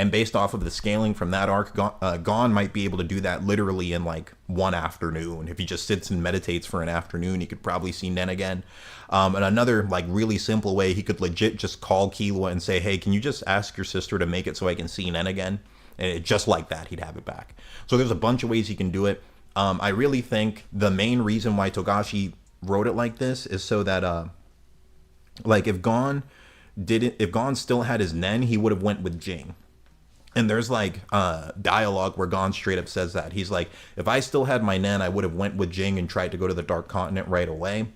And based off of the scaling from that arc, Gon might be able to do that literally in like one afternoon. If he just sits and meditates for an afternoon, he could probably see Nen again. And another like really simple way, he could legit just call Killua and say, hey, can you just ask your sister to make it so I can see Nen again? And just like that, he'd have it back. So there's a bunch of ways he can do it. I really think the main reason why Togashi wrote it like this is so that like if Gon still had his Nen, he would have went with Jing. And there's like dialogue where Gon straight up says that. He's like, if I still had my Nen, I would have went with Jing and tried to go to the Dark Continent right away.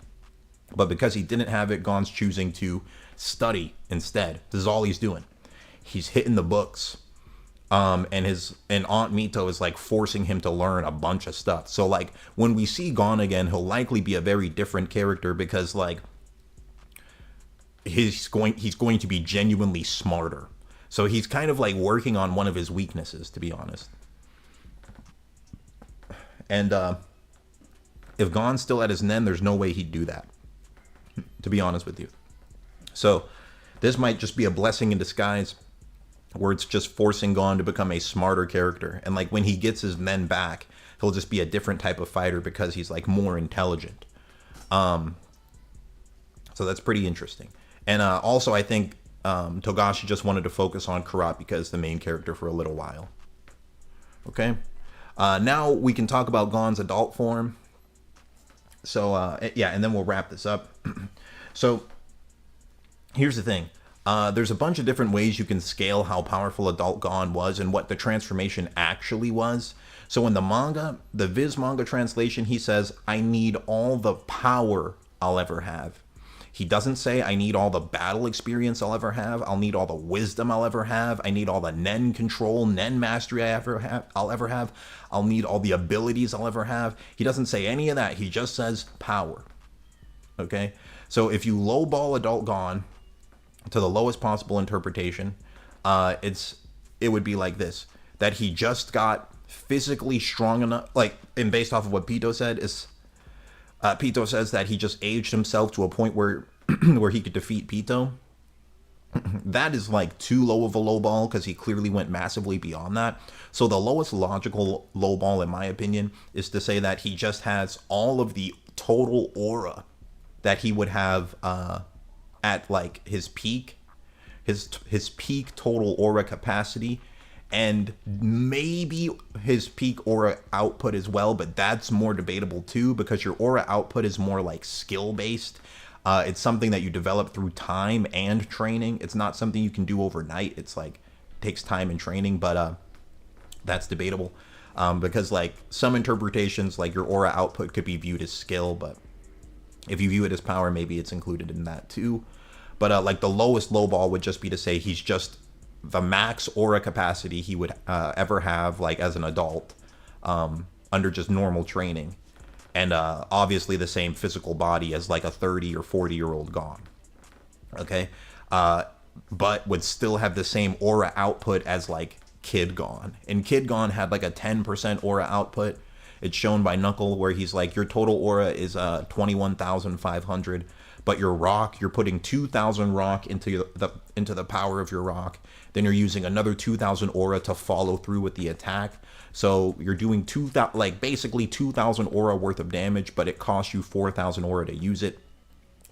But because he didn't have it, Gon's choosing to study instead. This is all he's doing. He's hitting the books. And Aunt Mito is like forcing him to learn a bunch of stuff. So like when we see Gon again, he'll likely be a very different character because like he's going to be genuinely smarter. So he's kind of like working on one of his weaknesses, to be honest. And if Gon still had his Nen, there's no way he'd do that, to be honest with you. So this might just be a blessing in disguise, where it's just forcing Gon to become a smarter character. And like when he gets his Nen back, he'll just be a different type of fighter because he's like more intelligent. So that's pretty interesting. And also I think Togashi just wanted to focus on Kurapika as the main character for a little while. Okay. Now we can talk about Gon's adult form. So yeah, and then we'll wrap this up. So here's the thing. There's a bunch of different ways you can scale how powerful Adult Gon was and what the transformation actually was. So in the manga, the Viz manga translation, he says, I need all the power I'll ever have. He doesn't say, I need all the battle experience I'll ever have. I'll need all the wisdom I'll ever have. I need all the Nen control, Nen mastery I'll ever have. I'll need all the abilities I'll ever have. He doesn't say any of that. He just says power. Okay? So if you lowball Adult Gon to the lowest possible interpretation, it would be like this. That he just got physically strong enough, like, and based off of what Pito said, is Pito says that he just aged himself to a point where where he could defeat Pito. that is like too low of a low ball because he clearly went massively beyond that. So the lowest logical low ball, in my opinion, is to say that he just has all of the total aura that he would have at like his peak, his peak total aura capacity, and maybe his peak aura output as well, but that's more debatable too because your aura output is more like skill based. It's something that you develop through time and training. It's not something you can do overnight. It's like takes time and training, but that's debatable because like some interpretations, like your aura output could be viewed as skill, but if you view it as power, maybe it's included in that too. But like the lowest low ball would just be to say he's just the max aura capacity he would ever have, like as an adult, under just normal training, and obviously the same physical body as like a 30 or 40-year-old Gon. Okay, but would still have the same aura output as like Kid Gon, and Kid Gon had like a 10% aura output. It's shown by Knuckle where he's like, your total aura is 21,500, but your rock, you're putting 2,000 rock into the power of your rock. Then you're using another 2,000 aura to follow through with the attack. So you're doing basically 2,000 aura worth of damage, but it costs you 4,000 aura to use it.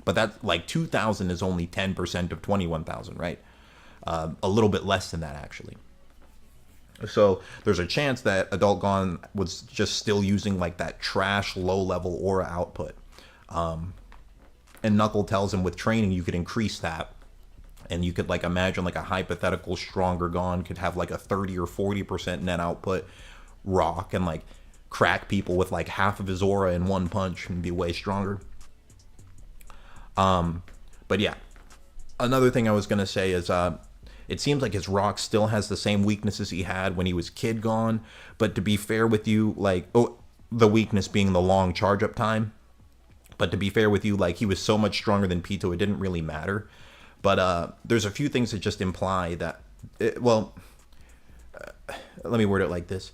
But that like 2,000 is only 10% of 21,000, right? A little bit less than that actually. So there's a chance that Adult Gon was just still using like that trash low level aura output. And Knuckle tells him with training you could increase that. And you could like imagine like a hypothetical stronger Gon could have like a 30 or 40% net output rock and like crack people with like half of his aura in one punch and be way stronger. But yeah, another thing I was gonna say is it seems like his rock still has the same weaknesses he had when he was Kid Gon, but to be fair with you, like, the weakness being the long charge up time. But to be fair with you, like, he was so much stronger than Pito, it didn't really matter. But there's a few things that just imply that, let me word it like this.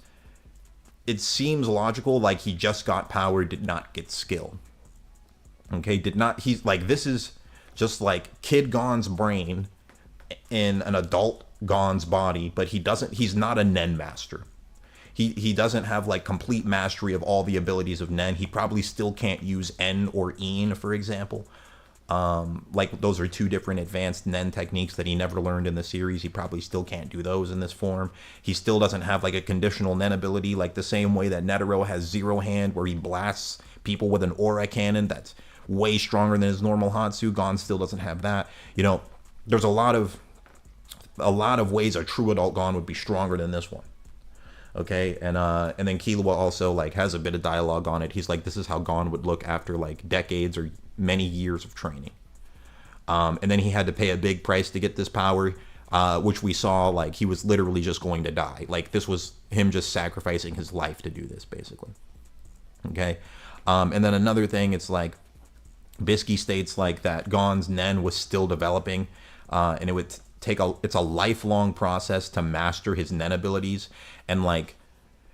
It seems logical, like he just got power, did not get skill. Okay, he's like, this is just like Kid Gon's brain in an adult Gon's body, but he's not a Nen master. He doesn't have like complete mastery of all the abilities of Nen. He probably still can't use En or Een, for example. Like those are two different advanced Nen techniques that he never learned in the series. He probably still can't do those in this form. He still doesn't have like a conditional Nen ability, like the same way that Netero has Zero Hand, where he blasts people with an aura cannon that's way stronger than his normal Hatsu. Gon still doesn't have that. You know, there's a lot of ways a true adult Gon would be stronger than this one. Okay, and then Killua also like has a bit of dialogue on it. He's like, this is how Gon would look after like decades or many years of training. And then he had to pay a big price to get this power, which we saw like he was literally just going to die. Like this was him just sacrificing his life to do this, basically. Okay, and then another thing, it's like Bisky states like that Gon's Nen was still developing, and it would it's a lifelong process to master his Nen abilities, and like,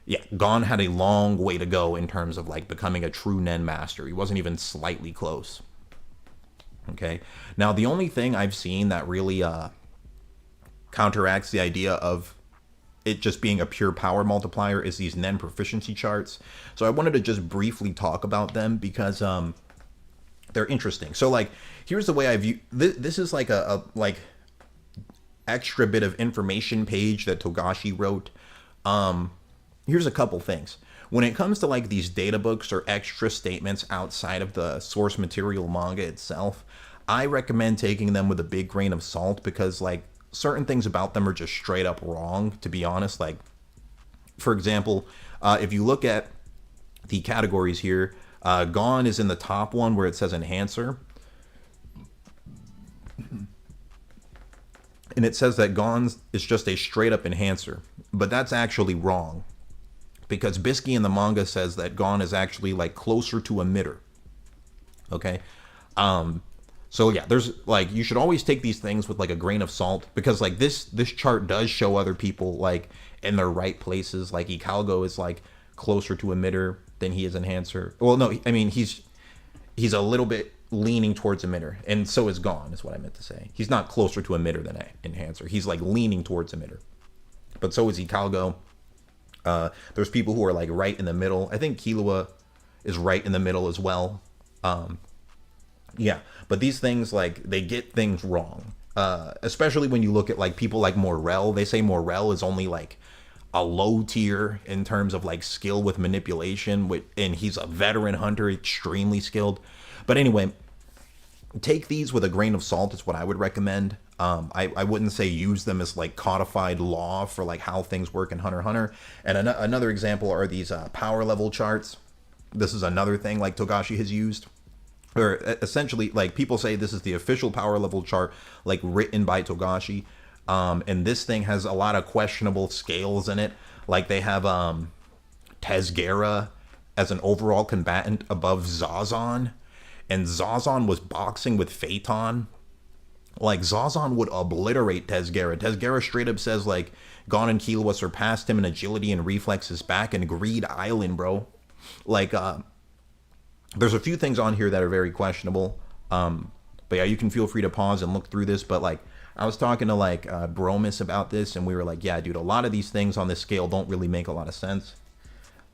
yeah, Gon had a long way to go in terms of like becoming a true Nen master. He wasn't even slightly close. Okay, now the only thing I've seen that really counteracts the idea of it just being a pure power multiplier is these Nen proficiency charts. So I wanted to just briefly talk about them because they're interesting. So like, here's the way I view this is like a like extra bit of information page that Togashi wrote. Here's a couple things. When it comes to like these data books or extra statements outside of the source material manga itself, I recommend taking them with a big grain of salt because like certain things about them are just straight up wrong, to be honest. Like, for example, if you look at the categories here, Gon is in the top one where it says enhancer. And it says that Gon is just a straight up enhancer, but that's actually wrong because Bisky in the manga says that Gon is actually like closer to emitter. Okay. So yeah, there's like, you should always take these things with like a grain of salt because like this chart does show other people like in their right places. Like Icalgo is like closer to emitter than he is enhancer. Well, no, I mean, he's a little bit leaning towards emitter, and so is Gon, is what I meant to say. He's not closer to emitter than enhancer. He's like leaning towards emitter, but so is Ikalgo. There's people who are like right in the middle. I think Killua is right in the middle as well. Yeah, but these things, like, they get things wrong. Especially when you look at like people like Morel. They say Morel is only like a low tier in terms of like skill with manipulation, and he's a veteran hunter, extremely skilled. But anyway, take these with a grain of salt is what I would recommend. I wouldn't say use them as like codified law for like how things work in Hunter x Hunter. And another example are these power level charts. This is another thing like Togashi has used. Or essentially, like, people say this is the official power level chart, like, written by Togashi. And this thing has a lot of questionable scales in it. Like, they have Tesgera as an overall combatant above Zazan. And Zazan was boxing with Phaeton. Like, Zazan would obliterate Tesgera. Tesgera straight up says, like, Gon and Killua surpassed him in agility and reflexes back in Greed Island, bro. Like, there's a few things on here that are very questionable. But yeah, you can feel free to pause and look through this. But like, I was talking to like Bromus about this, and we were like, yeah, dude, a lot of these things on this scale don't really make a lot of sense.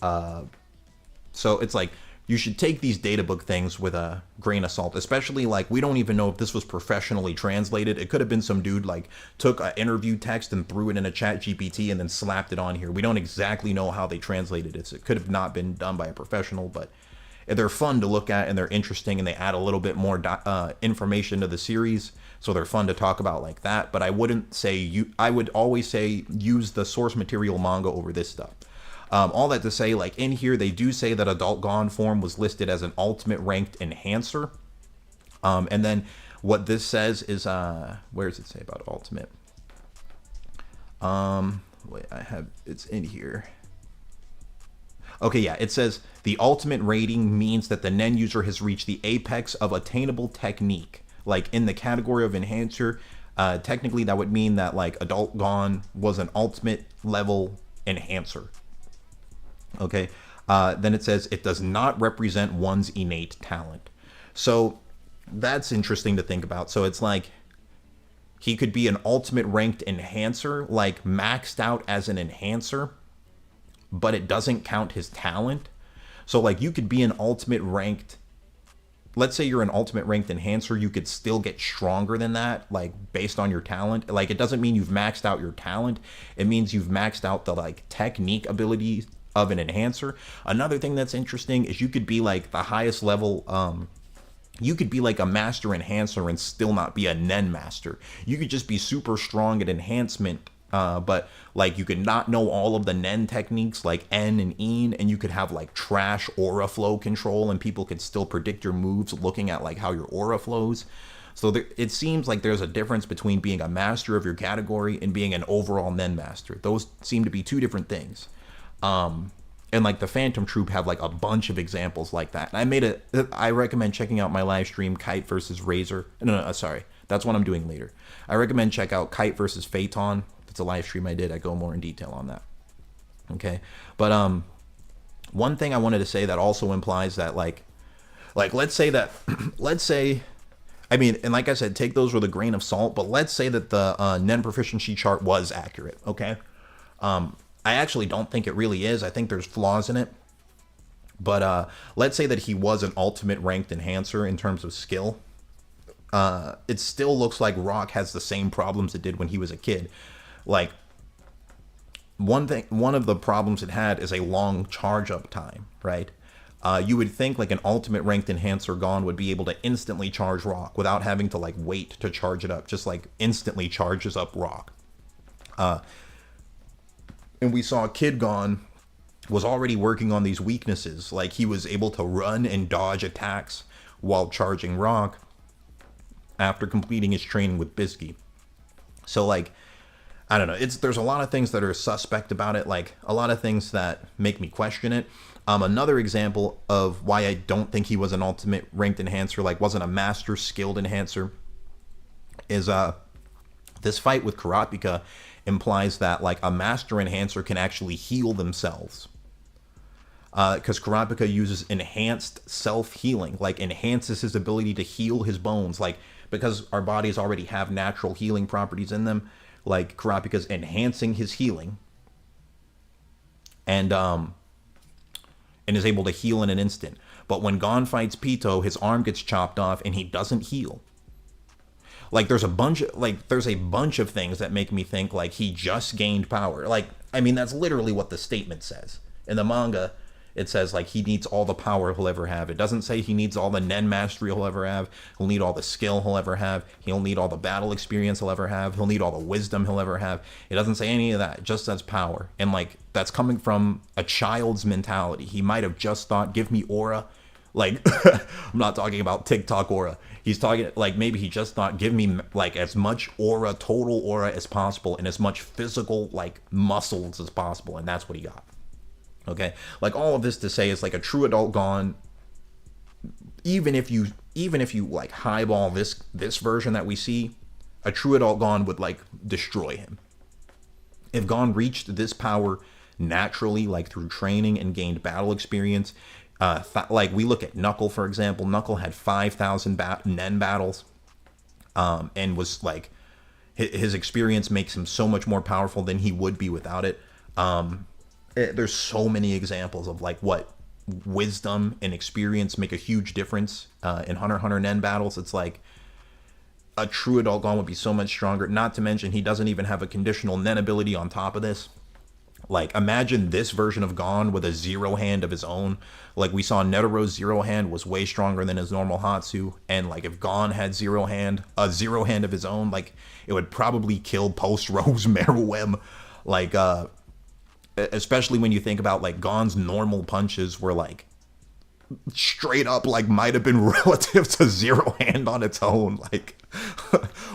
So it's like, you should take these data book things with a grain of salt, especially like, we don't even know if this was professionally translated. It could have been some dude like took an interview text and threw it in a chat GPT and then slapped it on here. We don't exactly know how they translated it. So it could have not been done by a professional, but they're fun to look at, and they're interesting, and they add a little bit more information to the series, so they're fun to talk about like that. But I wouldn't say I would always say use the source material manga over this stuff. All that to say, like, in here they do say that Adult Gon form was listed as an ultimate ranked enhancer. And then what this says is where does it say about ultimate? Wait, it's in here. Okay, yeah, it says the ultimate rating means that the Nen user has reached the apex of attainable technique. Like, in the category of enhancer, technically that would mean that like Adult Gon was an ultimate level enhancer. Okay, then it says it does not represent one's innate talent. So that's interesting to think about. So it's like he could be an ultimate ranked enhancer, like maxed out as an enhancer, but it doesn't count his talent. So like, you could be an ultimate ranked, let's say you're an ultimate ranked enhancer, you could still get stronger than that, like based on your talent. Like, it doesn't mean you've maxed out your talent. It means you've maxed out the like technique abilities of an enhancer. Another thing that's interesting is you could be like the highest level, you could be like a master enhancer and still not be a Nen master. You could just be super strong at enhancement, but like, you could not know all of the Nen techniques like N and Een, and you could have like trash aura flow control, and people could still predict your moves looking at like how your aura flows. So it seems like there's a difference between being a master of your category and being an overall Nen master. Those seem to be two different things. And like the Phantom Troop have like a bunch of examples like that. And I recommend checking out my live stream, Kite versus Razor. No, sorry. That's what I'm doing later. I recommend check out Kite versus Phaeton. It's a live stream I did. I go more in detail on that. Okay. But one thing I wanted to say that also implies that like let's say, I mean, and like I said, take those with a grain of salt, but let's say that the Nen proficiency chart was accurate. Okay. I actually don't think it really is. I think there's flaws in it. But let's say that he was an ultimate ranked enhancer in terms of skill. It still looks like Rock has the same problems it did when he was a kid. Like, one of the problems it had is a long charge up time, right? You would think like an ultimate ranked enhancer Gon would be able to instantly charge Rock without having to like wait to charge it up. Just like instantly charges up Rock. And we saw Kid Gon was already working on these weaknesses. Like, he was able to run and dodge attacks while charging Rock after completing his training with Bisky. So like, I don't know. There's a lot of things that are suspect about it. Like, a lot of things that make me question it. Another example of why I don't think he was an ultimate ranked enhancer, like wasn't a master skilled enhancer, is this fight with Kurapika implies that like a master enhancer can actually heal themselves. because Kurapika uses enhanced self-healing, like enhances his ability to heal his bones, like because our bodies already have natural healing properties in them, like Kurapika's enhancing his healing, and is able to heal in an instant. But when Gon fights Pito, his arm gets chopped off and he doesn't heal. Like there's a bunch of things that make me think like he just gained power. Like, I mean, that's literally what the statement says. In the manga, it says like he needs all the power he'll ever have. It doesn't say he needs all the Nen mastery he'll ever have. He'll need all the skill he'll ever have. He'll need all the battle experience he'll ever have. He'll need all the wisdom he'll ever have. It doesn't say any of that. It just says power. And like that's coming from a child's mentality. He might have just thought, give me aura. Like, I'm not talking about TikTok aura. He's talking like maybe he just thought, give me like as much aura, total aura as possible, and as much physical like muscles as possible, and that's what he got. Okay, like all of this to say is like a true adult Gon. Even if you like highball this version that we see, a true adult Gon would like destroy him. If Gon reached this power naturally, like through training and gained battle experience. Like we look at Knuckle, for example. Knuckle had 5,000 Nen battles, and was like his experience makes him so much more powerful than he would be without it. There's so many examples of like what wisdom and experience make a huge difference in Hunter x Hunter Nen battles. It's like a true adult Gon would be so much stronger. Not to mention he doesn't even have a conditional Nen ability on top of this. Like, imagine this version of Gon with a zero hand of his own. Like, we saw Netero's zero hand was way stronger than his normal Hatsu. And, like, if Gon had a zero hand of his own, like, it would probably kill Post-Rose Meruem. Like, especially when you think about, like, Gon's normal punches were, like, straight up, like, might have been relative to zero hand on its own. Like,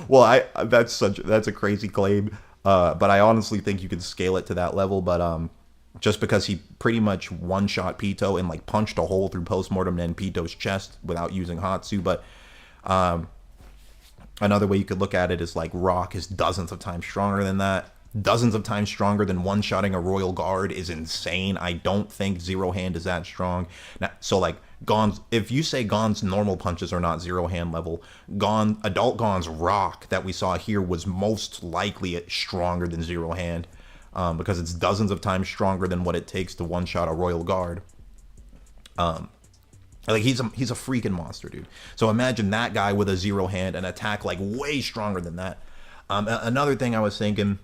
well, that's a crazy claim. But I honestly think you could scale it to that level. But just because he pretty much one-shot Pito and like punched a hole through Postmortem Nen Pito's chest without using Hatsu. But another way you could look at it is like Rock is dozens of times stronger than that. Dozens of times stronger than one-shotting a Royal Guard is insane. I don't think Zero Hand is that strong. Now, so like if you say Gon's normal punches are not zero hand level, Adult Gon's Rock that we saw here was most likely stronger than zero hand, because it's dozens of times stronger than what it takes to one-shot a Royal Guard. Like he's a freaking monster, dude. So imagine that guy with a zero hand and attack like way stronger than that. Another thing I was thinking,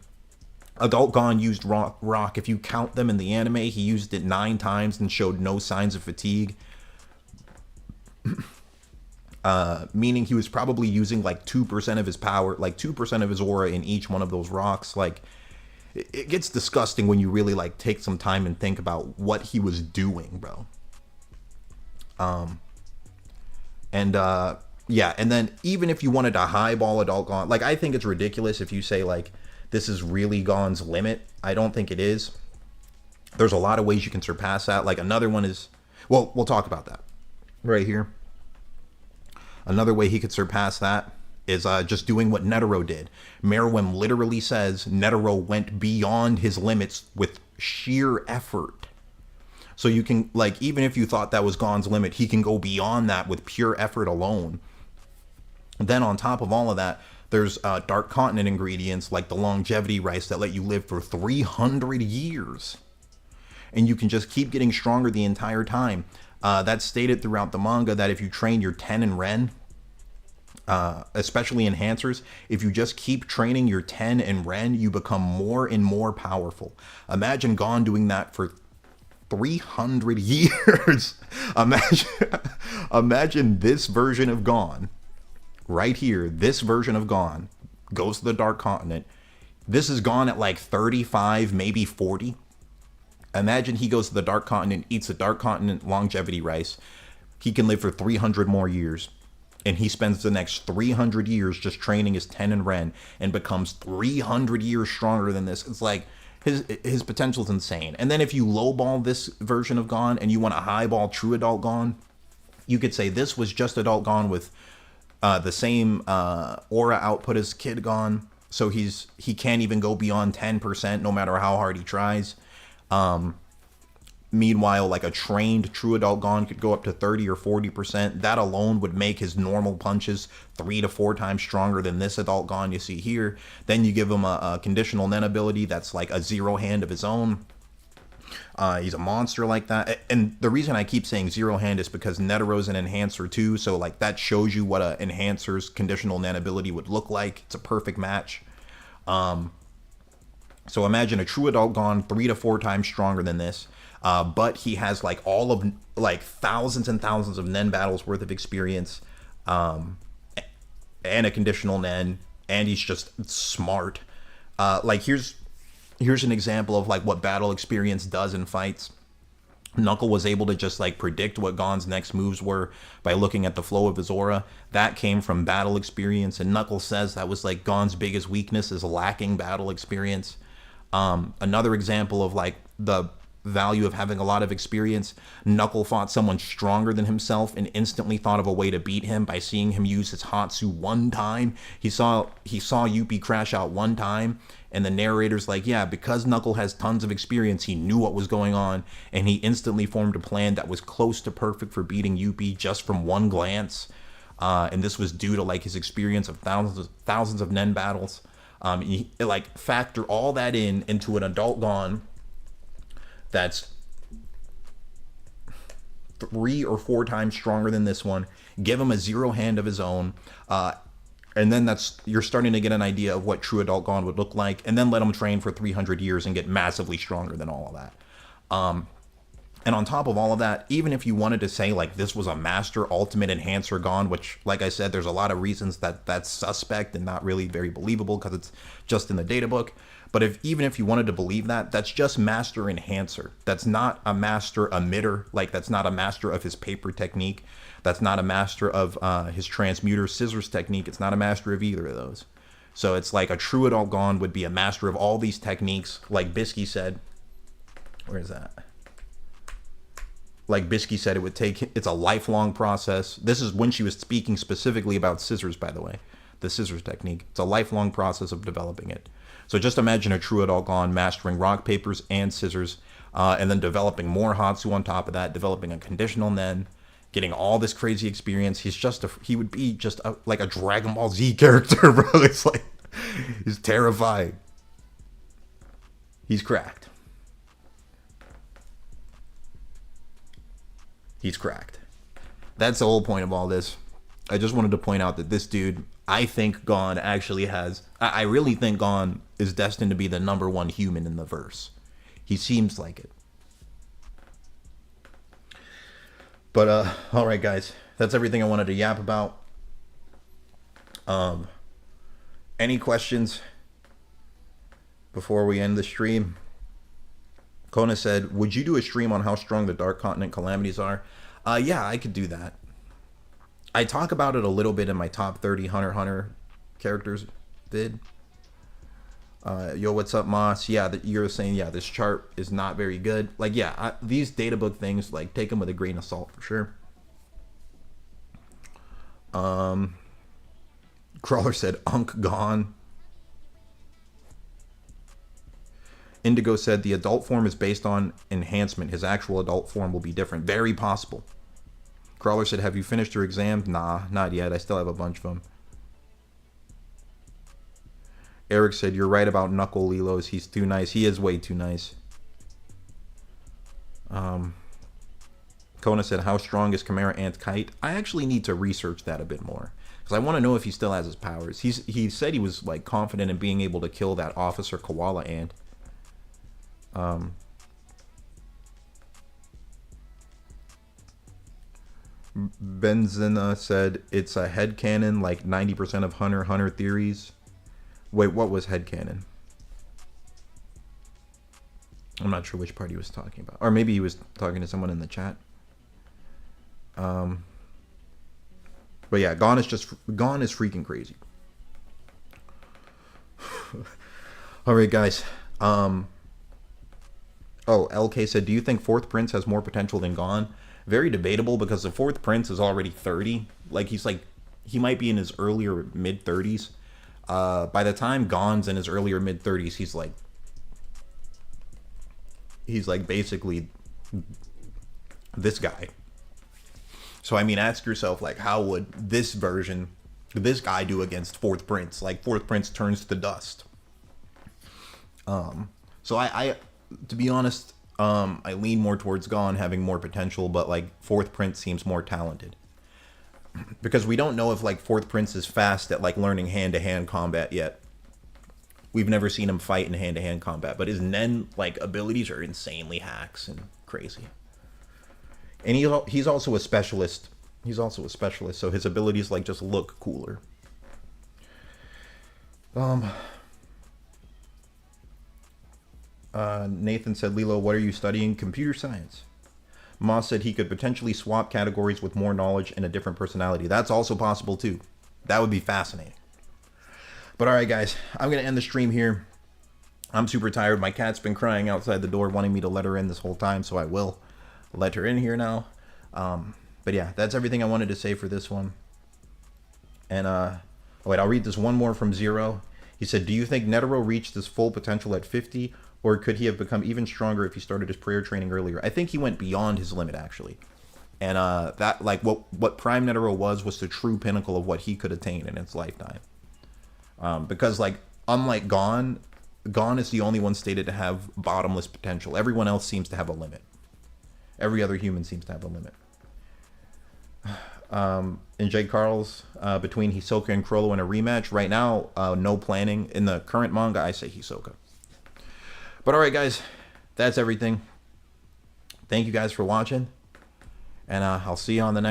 Adult Gon used rock. If you count them in the anime, he used it 9 times and showed no signs of fatigue. Meaning he was probably using like 2% of his power, like 2% of his aura in each one of those rocks. Like it gets disgusting when you really like take some time and think about what he was doing, bro. Yeah, and then even if you wanted to highball Adult Gon, like I think it's ridiculous if you say like this is really Gon's limit. I don't think it is. There's a lot of ways you can surpass that. Like another one is, well, we'll talk about that right here. Another way he could surpass that is just doing what Netero did. Meruem literally says Netero went beyond his limits with sheer effort. So you can, like, even if you thought that was Gon's limit, he can go beyond that with pure effort alone. Then on top of all of that, there's Dark Continent ingredients like the longevity rice that let you live for 300 years. And you can just keep getting stronger the entire time. That's stated throughout the manga that if you train your Ten and Ren, especially enhancers, if you just keep training your Ten and Ren, you become more and more powerful. Imagine Gon doing that for 300 years. Imagine this version of Gon right here. This version of Gon goes to the Dark Continent. This is Gon at like 35, maybe 40. Imagine he goes to the Dark Continent, eats the Dark Continent longevity rice. He can live for 300 more years. And he spends the next 300 years just training his Ten and Ren and becomes 300 years stronger than this. It's like his potential is insane. And then if you lowball this version of Gon and you want to highball true Adult Gon, you could say this was just Adult Gon with the same aura output as Kid Gon. So he can't even go beyond 10% no matter how hard he tries. Meanwhile, like a trained true adult Gon could go up to 30 or 40%. That alone would make his normal punches 3 to 4 times stronger than this adult Gon you see here. Then you give him a conditional Nen ability that's like a zero hand of his own. He's a monster like that. And the reason I keep saying zero hand is because Netero's an enhancer too. So like that shows you what a enhancer's conditional Nen ability would look like. It's a perfect match. So imagine a true adult Gon 3 to 4 times stronger than this. But he has like all of like thousands and thousands of Nen battles worth of experience, and a conditional Nen, and he's just smart. Like here's an example of like what battle experience does in fights. Knuckle was able to just like predict what Gon's next moves were by looking at the flow of his aura. That came from battle experience, and Knuckle says that was like Gon's biggest weakness is lacking battle experience. Another example of like the value of having a lot of experience, Knuckle fought someone stronger than himself and instantly thought of a way to beat him by seeing him use his Hatsu one time. He saw Yuppie crash out one time, and the narrator's like, yeah, because Knuckle has tons of experience, he knew what was going on, and he instantly formed a plan that was close to perfect for beating Yuppie just from one glance. And this was due to like his experience of thousands of Nen battles. Like factor all that into an adult Gon that's 3 or 4 times stronger than this one. Give him a zero hand of his own, and then you're starting to get an idea of what true adult Gon would look like. And then let him train for 300 years and get massively stronger than all of that. And on top of all of that, even if you wanted to say like this was a master ultimate enhancer Gon, which like I said, there's a lot of reasons that that's suspect and not really very believable because it's just in the data book. But even if you wanted to believe that, that's just master enhancer. That's not a master emitter. Like that's not a master of his paper technique. That's not a master of his transmuter scissors technique. It's not a master of either of those. So it's like a true adult Gon would be a master of all these techniques. Like Bisky said, where is that? Like Bisky said, it's a lifelong process. This is when she was speaking specifically about scissors, by the way, the scissors technique. It's a lifelong process of developing it. So just imagine a true adult Gon mastering rock, papers, and scissors, and then developing more Hatsu on top of that, developing a conditional Nen, getting all this crazy experience. He would be just like a Dragon Ball Z character, bro. It's like, he's terrifying. He's cracked. He's cracked. That's the whole point of all this. I just wanted to point out that this dude, I think Gon actually has... I really think Gon is destined to be the #1 human in the verse. He seems like it. But, alright guys. That's everything I wanted to yap about. Any questions before we end the stream? Kona said, would you do a stream on how strong the Dark Continent calamities are? Yeah, I could do that. I talk about it a little bit in my top 30 Hunter x Hunter characters vid. Yo, what's up, Moss? Yeah, you're saying, yeah, this chart is not very good. Like, yeah, these data book things, like, take them with a grain of salt for sure. Crawler said, Unk Gon. Indigo said, the adult form is based on enhancement. His actual adult form will be different. Very possible. Crawler said, have you finished your exam? Nah, not yet. I still have a bunch of them. Eric said, you're right about Knuckle Lilos. He's too nice. He is way too nice. Kona said, how strong is Chimera Ant Kite? I actually need to research that a bit more, because I want to know if he still has his powers. He said he was like confident in being able to kill that Officer Koala Ant. Benzina said it's a headcanon, like 90% of Hunter x Hunter theories. Wait, what was headcanon? I'm not sure which part he was talking about. Or maybe he was talking to someone in the chat. But yeah, Gon is freaking crazy. Alright guys. Oh, LK said, do you think 4th Prince has more potential than Gon? Very debatable, because the 4th Prince is already 30. Like, he might be in his earlier mid-30s. By the time Gon's in his earlier mid-30s, he's like basically this guy. So I mean, ask yourself, like, how would this guy do against Fourth Prince? Like, Fourth Prince turns to dust. So I to be honest, I lean more towards Gon having more potential, but like Fourth Prince seems more talented. Because we don't know if like Fourth Prince is fast at like learning hand-to-hand combat yet. We've never seen him fight in hand-to-hand combat, but his Nen like abilities are insanely hacks and crazy. And he's also a specialist. So his abilities like just look cooler. Nathan said, Lilo, what are you studying? Computer science. Moss said he could potentially swap categories with more knowledge and a different personality. That's also possible too. That would be fascinating. But alright guys, I'm going to end the stream here. I'm super tired. My cat's been crying outside the door wanting me to let her in this whole time, so I will let her in here now. But yeah, that's everything I wanted to say for this one. And wait, I'll read this one more from Zero. He said, do you think Netero reached his full potential at 50? Or could he have become even stronger if he started his prayer training earlier? I think he went beyond his limit, actually. And that, like, what Prime Netero was the true pinnacle of what he could attain in its lifetime. Because, like, unlike Gon is the only one stated to have bottomless potential. Everyone else seems to have a limit. Every other human seems to have a limit. In J. Carl's, between Hisoka and Chrollo in a rematch, right now, no planning. In the current manga, I say Hisoka. But alright guys, that's everything. Thank you guys for watching. And I'll see you on the next